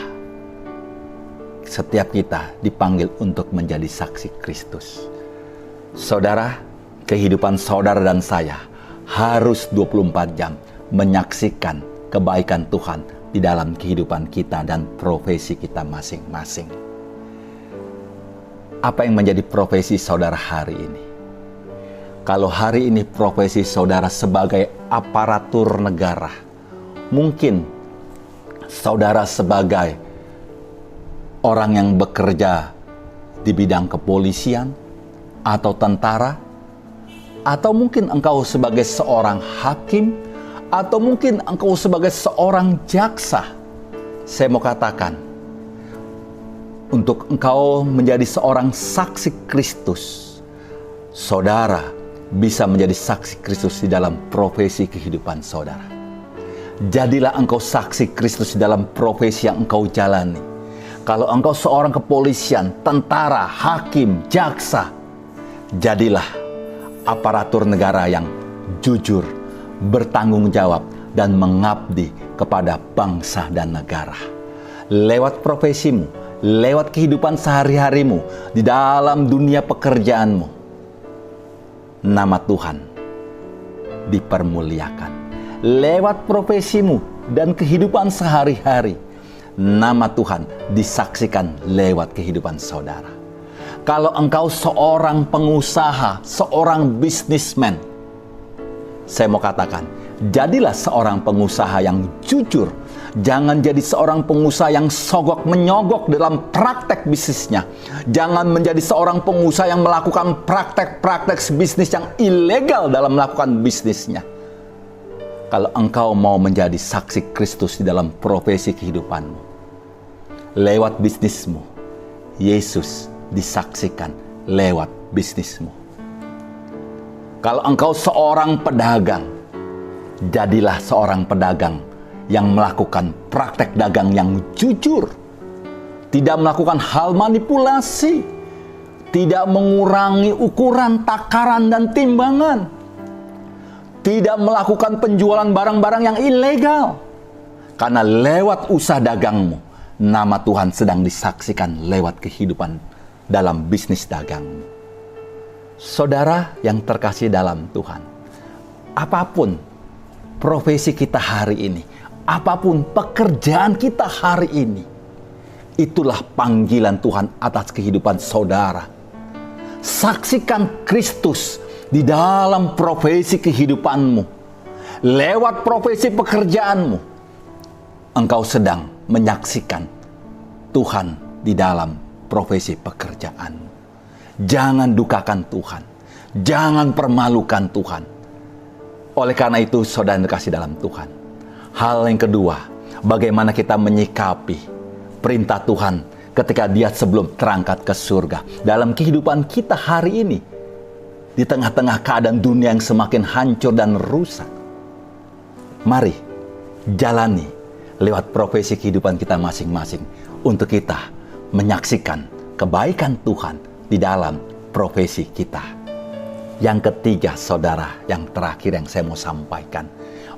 setiap kita dipanggil untuk menjadi saksi Kristus. Saudara, kehidupan saudara dan saya harus 24 jam menyaksikan kebaikan Tuhan di dalam kehidupan kita dan profesi kita masing-masing. Apa yang menjadi profesi saudara hari ini? Kalau hari ini profesi saudara sebagai aparatur negara, mungkin saudara sebagai orang yang bekerja di bidang kepolisian atau tentara, atau mungkin engkau sebagai seorang hakim, atau mungkin engkau sebagai seorang jaksa. Saya mau katakan, untuk engkau menjadi seorang saksi Kristus, saudara bisa menjadi saksi Kristus di dalam profesi kehidupan saudara. Jadilah engkau saksi Kristus di dalam profesi yang engkau jalani. Kalau engkau seorang kepolisian, tentara, hakim, jaksa, jadilah aparatur negara yang jujur, bertanggung jawab, dan mengabdi kepada bangsa dan negara. Lewat profesimu, lewat kehidupan sehari-harimu, di dalam dunia pekerjaanmu, nama Tuhan dipermuliakan. Lewat profesimu dan kehidupan sehari-hari, nama Tuhan disaksikan lewat kehidupan saudara. Kalau engkau seorang pengusaha, seorang bisnismen, saya mau katakan, jadilah seorang pengusaha yang jujur, Jangan jadi seorang pengusaha yang sogok menyogok dalam praktek bisnisnya. Jangan menjadi seorang pengusaha yang melakukan praktek-praktek bisnis yang ilegal dalam melakukan bisnisnya. Kalau engkau mau menjadi saksi Kristus di dalam profesi kehidupanmu, lewat bisnismu, Yesus disaksikan lewat bisnismu. Kalau engkau seorang pedagang, jadilah seorang pedagang yang melakukan praktek dagang yang jujur, tidak melakukan hal manipulasi, tidak mengurangi ukuran, takaran, dan timbangan, tidak melakukan penjualan barang-barang yang ilegal. Karena lewat usaha dagangmu, nama Tuhan sedang disaksikan lewat kehidupan dalam bisnis dagangmu. Saudara yang terkasih dalam Tuhan, apapun profesi kita hari ini, apapun pekerjaan kita hari ini, itulah panggilan Tuhan atas kehidupan saudara. Saksikan Kristus di dalam profesi kehidupanmu. Lewat profesi pekerjaanmu, engkau sedang menyaksikan Tuhan di dalam profesi pekerjaanmu. Jangan dukakan Tuhan, jangan permalukan Tuhan. Oleh karena itu, saudara yang dikasih dalam Tuhan, hal yang kedua, bagaimana kita menyikapi perintah Tuhan ketika Dia sebelum terangkat ke surga. Dalam kehidupan kita hari ini, di tengah-tengah keadaan dunia yang semakin hancur dan rusak, mari jalani lewat profesi kehidupan kita masing-masing untuk kita menyaksikan kebaikan Tuhan di dalam profesi kita. Yang ketiga, saudara, yang terakhir yang saya mau sampaikan,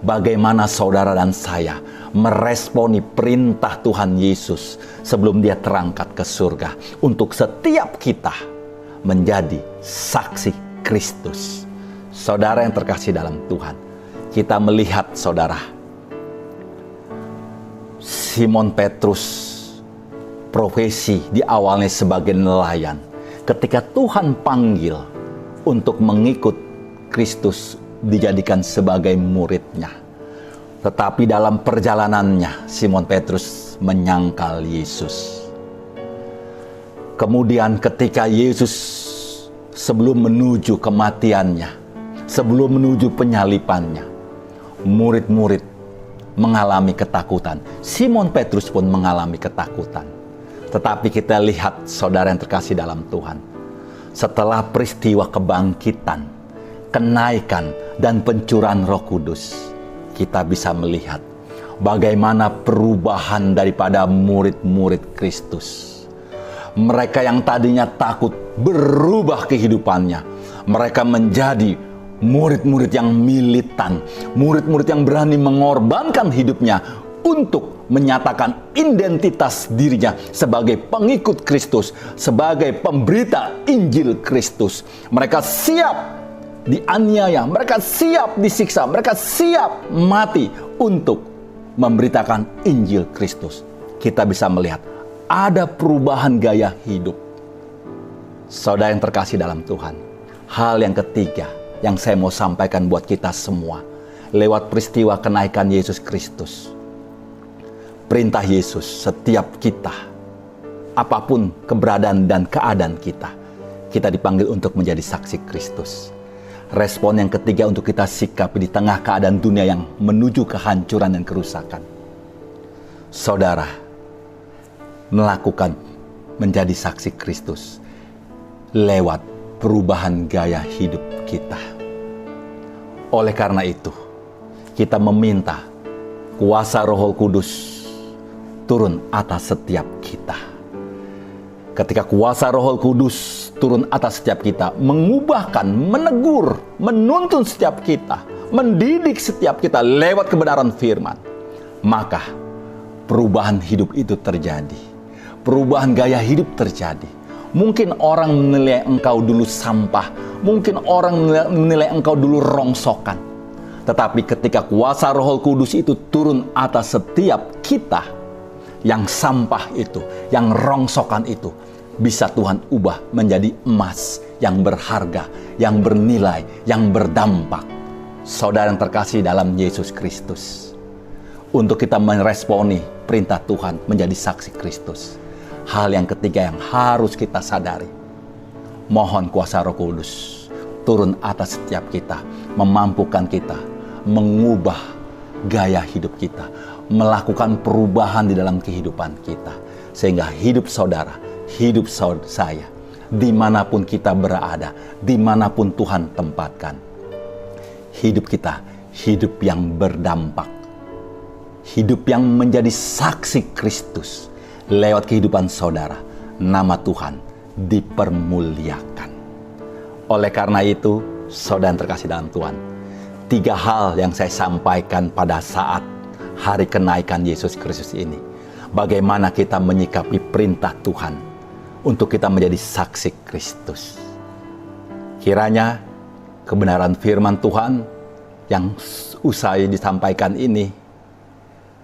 bagaimana saudara dan saya meresponi perintah Tuhan Yesus sebelum Dia terangkat ke surga untuk setiap kita menjadi saksi Kristus. Saudara yang terkasih dalam Tuhan, kita melihat saudara, Simon Petrus profesi di awalnya sebagai nelayan. Ketika Tuhan panggil untuk mengikut Kristus, dijadikan sebagai muridnya. Tetapi dalam perjalanannya, Simon Petrus menyangkal Yesus. Kemudian ketika Yesus sebelum menuju kematiannya, sebelum menuju penyalipannya, murid-murid mengalami ketakutan. Simon Petrus pun mengalami ketakutan. Tetapi kita lihat saudara yang terkasih dalam Tuhan, setelah peristiwa kebangkitan, kenaikan, dan pencurahan Roh Kudus, kita bisa melihat bagaimana perubahan daripada murid-murid Kristus. Mereka yang tadinya takut berubah kehidupannya. Mereka menjadi murid-murid yang militan, murid-murid yang berani mengorbankan hidupnya untuk menyatakan identitas dirinya sebagai pengikut Kristus, sebagai pemberita Injil Kristus. Mereka siap dianiaya, mereka siap disiksa, mereka siap mati untuk memberitakan Injil Kristus. Kita bisa melihat ada perubahan gaya hidup. Saudara yang terkasih dalam Tuhan, hal yang ketiga yang saya mau sampaikan buat kita semua lewat peristiwa kenaikan Yesus Kristus. Perintah Yesus, setiap kita, apapun keberadaan dan keadaan kita, kita dipanggil untuk menjadi saksi Kristus. Respon yang ketiga untuk kita sikapi di tengah keadaan dunia yang menuju kehancuran dan kerusakan. Saudara, melakukan menjadi saksi Kristus lewat perubahan gaya hidup kita. Oleh karena itu, kita meminta kuasa Roh Kudus turun atas setiap kita. Ketika kuasa Roh Kudus turun atas setiap kita, mengubahkan, menegur, menuntun setiap kita, mendidik setiap kita lewat kebenaran firman, maka perubahan hidup itu terjadi. Perubahan gaya hidup terjadi. Mungkin orang menilai engkau dulu sampah, mungkin orang menilai engkau dulu rongsokan. Tetapi ketika kuasa Roh Kudus itu turun atas setiap kita, yang sampah itu, yang rongsokan itu, bisa Tuhan ubah menjadi emas yang berharga, yang bernilai, yang berdampak. Saudara yang terkasih dalam Yesus Kristus, untuk kita meresponi perintah Tuhan menjadi saksi Kristus. Hal yang ketiga yang harus kita sadari, mohon kuasa Roh Kudus turun atas setiap kita, memampukan kita mengubah gaya hidup kita, melakukan perubahan di dalam kehidupan kita, sehingga hidup saudara, hidup saya, dimanapun kita berada, dimanapun Tuhan tempatkan, hidup kita hidup yang berdampak, hidup yang menjadi saksi Kristus. Lewat kehidupan saudara, nama Tuhan dipermuliakan. Oleh karena itu, saudara yang terkasih dalam Tuhan, 3 hal yang saya sampaikan pada saat hari kenaikan Yesus Kristus ini. Bagaimana kita menyikapi perintah Tuhan untuk kita menjadi saksi Kristus. Kiranya kebenaran firman Tuhan yang usai disampaikan ini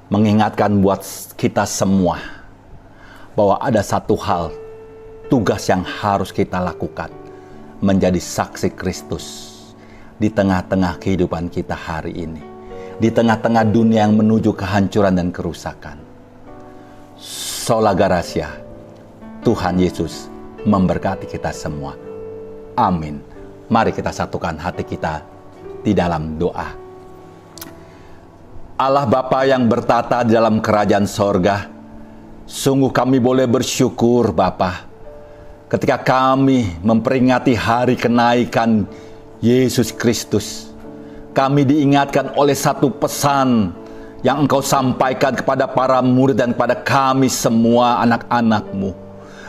mengingatkan buat kita semua bahwa ada satu hal, tugas yang harus kita lakukan, menjadi saksi Kristus di tengah-tengah kehidupan kita hari ini, di tengah-tengah dunia yang menuju kehancuran dan kerusakan. Sola Gratia, Tuhan Yesus memberkati kita semua. Amin. Mari kita satukan hati kita di dalam doa. Allah Bapa yang bertata di dalam kerajaan sorga, sungguh kami boleh bersyukur Bapa, ketika kami memperingati hari kenaikan Yesus Kristus. Kami diingatkan oleh satu pesan yang Engkau sampaikan kepada para murid dan kepada kami semua anak-anak-Mu,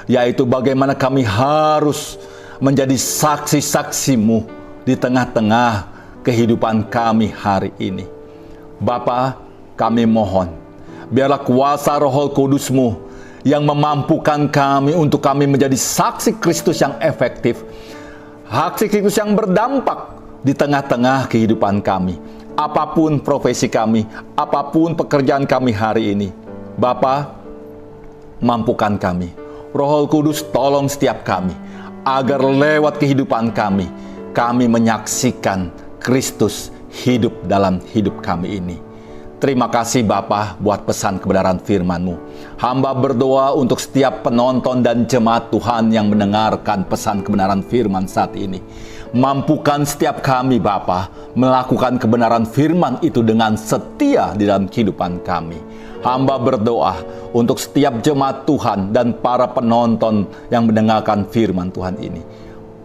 yaitu bagaimana kami harus menjadi saksi-saksi-Mu di tengah-tengah kehidupan kami hari ini. Bapa, kami mohon, biarlah kuasa Roh Kudus-Mu yang memampukan kami untuk kami menjadi saksi Kristus yang efektif, saksi Kristus yang berdampak di tengah-tengah kehidupan kami. Apapun profesi kami, apapun pekerjaan kami hari ini, Bapa, mampukan kami. Roh Kudus tolong setiap kami, agar lewat kehidupan kami menyaksikan Kristus hidup dalam hidup kami ini. Terima kasih Bapa buat pesan kebenaran firman-Mu. Hamba berdoa untuk setiap penonton dan jemaat Tuhan yang mendengarkan pesan kebenaran firman saat ini. Mampukan setiap kami Bapa melakukan kebenaran firman itu dengan setia di dalam kehidupan kami. Hamba berdoa untuk setiap jemaat Tuhan dan para penonton yang mendengarkan firman Tuhan ini.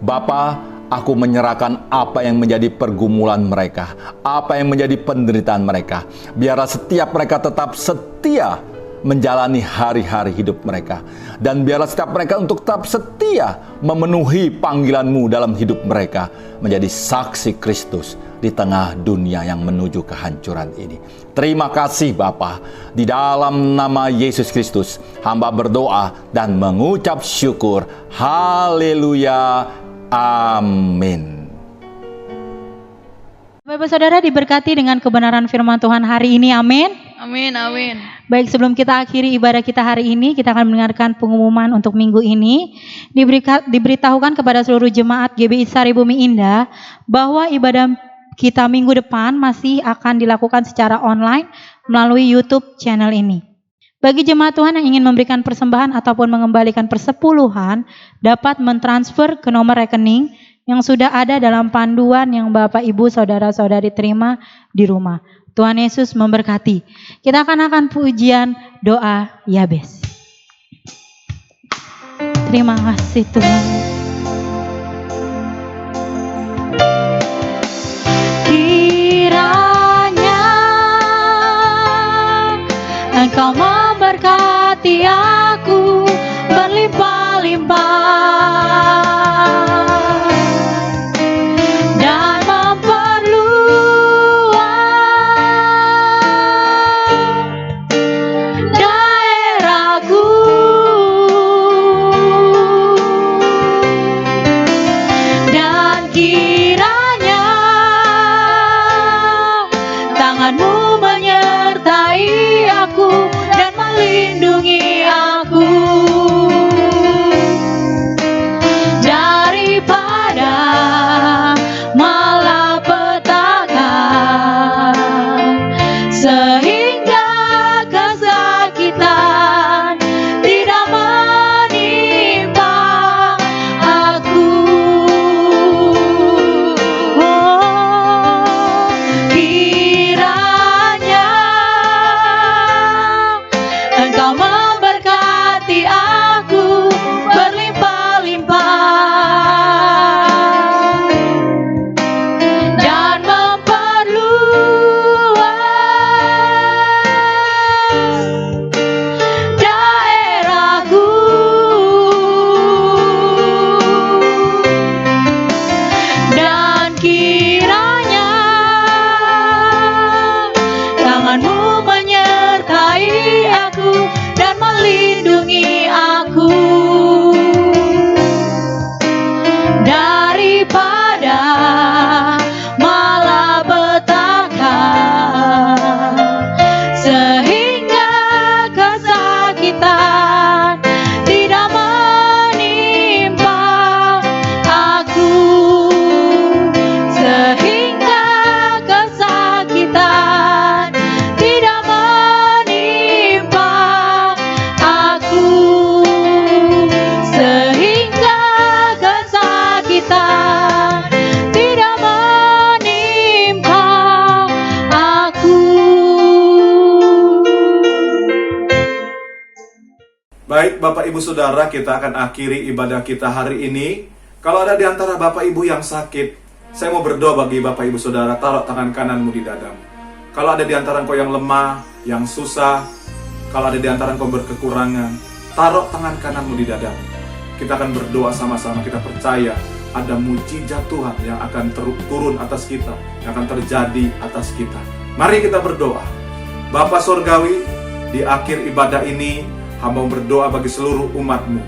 Bapa, aku menyerahkan apa yang menjadi pergumulan mereka, apa yang menjadi penderitaan mereka. Biarlah setiap mereka tetap setia menjalani hari-hari hidup mereka. Dan biarlah setiap mereka untuk tetap setia memenuhi panggilan-Mu dalam hidup mereka, menjadi saksi Kristus di tengah dunia yang menuju kehancuran ini. Terima kasih Bapa, di dalam nama Yesus Kristus hamba berdoa dan mengucap syukur. Haleluya. Amin.
Bapak saudara diberkati dengan kebenaran firman Tuhan hari ini. Amin.
Amin, amin.
Baik, sebelum kita akhiri ibadah kita hari ini, kita akan mendengarkan pengumuman untuk minggu ini. Diberitahukan kepada seluruh jemaat GBI Sari Bumi Indah bahwa ibadah kita minggu depan masih akan dilakukan secara online melalui YouTube channel ini. Bagi jemaat Tuhan yang ingin memberikan persembahan ataupun mengembalikan persepuluhan, dapat mentransfer ke nomor rekening yang sudah ada dalam panduan yang Bapak Ibu Saudara-saudari terima di rumah. Tuhan Yesus memberkati. Kita akan pujian doa Yabes. Terima kasih Tuhan. Kiranya Engkau memberkati aku berlimpah-limpah dan memperluas daerahku, dan kiranya tangan-Mu menyertai aku dan melindungi aku
Baik, Bapak Ibu Saudara, kita akan akhiri ibadah kita hari ini. Kalau ada di antara Bapak Ibu yang sakit, saya mau berdoa bagi Bapak Ibu Saudara, taruh tangan kananmu di dadamu. Kalau ada di antara engkau yang lemah, yang susah, kalau ada di antara engkau berkekurangan, taruh tangan kananmu di dadamu. Kita akan berdoa sama-sama, kita percaya ada mujizat Tuhan yang akan turun atas kita, yang akan terjadi atas kita. Mari kita berdoa. Bapa Sorgawi, di akhir ibadah ini, hamba berdoa bagi seluruh umat-Mu.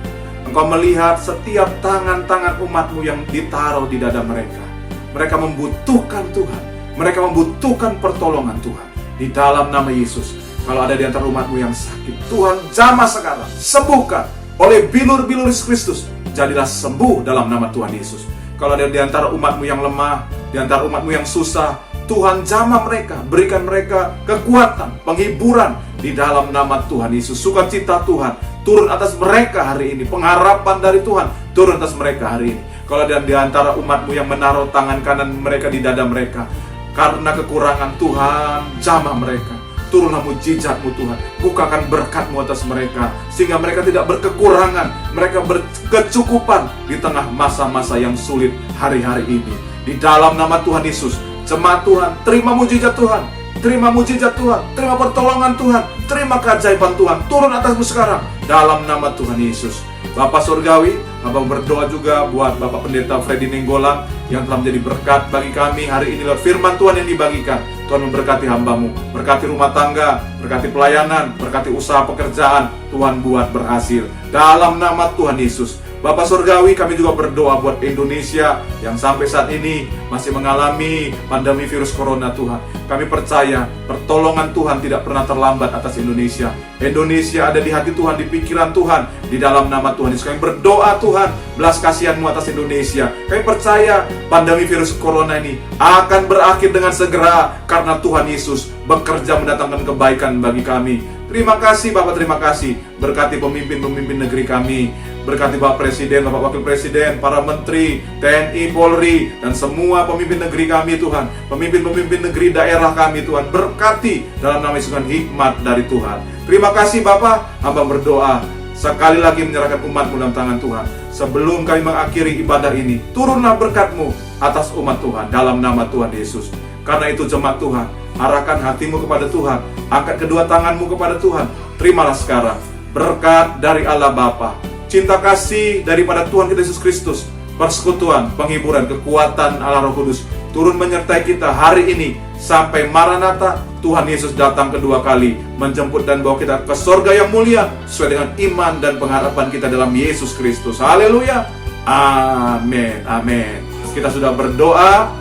Engkau melihat setiap tangan-tangan umat-Mu yang ditaruh di dada mereka. Mereka membutuhkan Tuhan. Mereka membutuhkan pertolongan Tuhan. Di dalam nama Yesus, kalau ada di antara umat-Mu yang sakit, Tuhan jamah sekarang, sembuhkan oleh bilur-bilur Yesus Kristus. Jadilah sembuh dalam nama Tuhan Yesus. Kalau ada di antara umat-Mu yang lemah, di antara umat-Mu yang susah, Tuhan jamah mereka, berikan mereka kekuatan, penghiburan di dalam nama Tuhan Yesus. Sukacita Tuhan turun atas mereka hari ini, pengharapan dari Tuhan turun atas mereka hari ini. Kalau ada di antara umat-Mu yang menaruh tangan kanan mereka di dada mereka, karena kekurangan Tuhan, jamah mereka. Turunlah mujizat-Mu Tuhan, bukakan berkat-Mu atas mereka, sehingga mereka tidak berkekurangan, mereka berkecukupan di tengah masa-masa yang sulit hari-hari ini. Di dalam nama Tuhan Yesus, jemaat Tuhan, terima mujizat Tuhan, terima mujizat Tuhan, terima pertolongan Tuhan, terima keajaiban Tuhan, turun atasmu sekarang, dalam nama Tuhan Yesus. Bapak Surgawi, Abang berdoa juga buat Bapak Pendeta Freddy Nenggolan yang telah menjadi berkat bagi kami hari ini lewat firman Tuhan yang dibagikan. Tuhan memberkati hamba-Mu, berkati rumah tangga, berkati pelayanan, berkati usaha pekerjaan, Tuhan buat berhasil. Dalam nama Tuhan Yesus. Bapak Surgawi, kami juga berdoa buat Indonesia yang sampai saat ini masih mengalami pandemi virus corona Tuhan. Kami percaya pertolongan Tuhan tidak pernah terlambat atas Indonesia. Indonesia ada di hati Tuhan, di pikiran Tuhan, di dalam nama Tuhan Yesus. Kami berdoa Tuhan, belas kasihan-Mu atas Indonesia. Kami percaya pandemi virus corona ini akan berakhir dengan segera karena Tuhan Yesus bekerja mendatangkan kebaikan bagi kami. Terima kasih Bapak, terima kasih. Berkati pemimpin-pemimpin negeri kami. Berkati Bapak Presiden, Bapak Wakil Presiden, para Menteri, TNI, Polri, dan semua pemimpin negeri kami Tuhan. Pemimpin-pemimpin negeri daerah kami Tuhan. Berkati dalam nama Yesus dengan hikmat dari Tuhan. Terima kasih Bapak, hamba berdoa. Sekali lagi menyerahkan umat-Mu dalam tangan Tuhan. Sebelum kami mengakhiri ibadah ini, turunlah berkat-Mu atas umat Tuhan dalam nama Tuhan Yesus. Karena itu jemaat Tuhan, arahkan hatimu kepada Tuhan, angkat kedua tanganmu kepada Tuhan, terimalah sekarang berkat dari Allah Bapa, cinta kasih daripada Tuhan kita Yesus Kristus, persekutuan, penghiburan, kekuatan Allah Roh Kudus turun menyertai kita hari ini sampai Maranatha, Tuhan Yesus datang kedua kali menjemput dan bawa kita ke sorga yang mulia sesuai dengan iman dan pengharapan kita dalam Yesus Kristus. Haleluya, amin, amin. Kita sudah berdoa,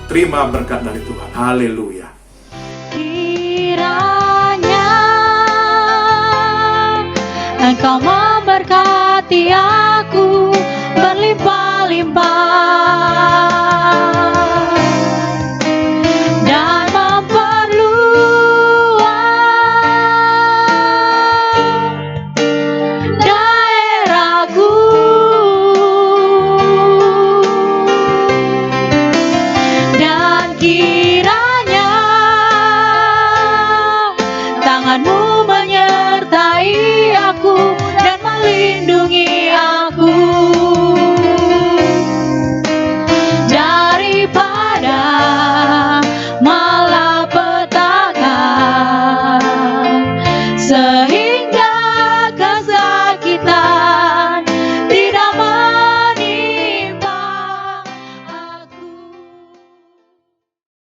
terima berkat dari Tuhan. Haleluya.
Kiranya Engkau memberkati aku berlimpah-limpah.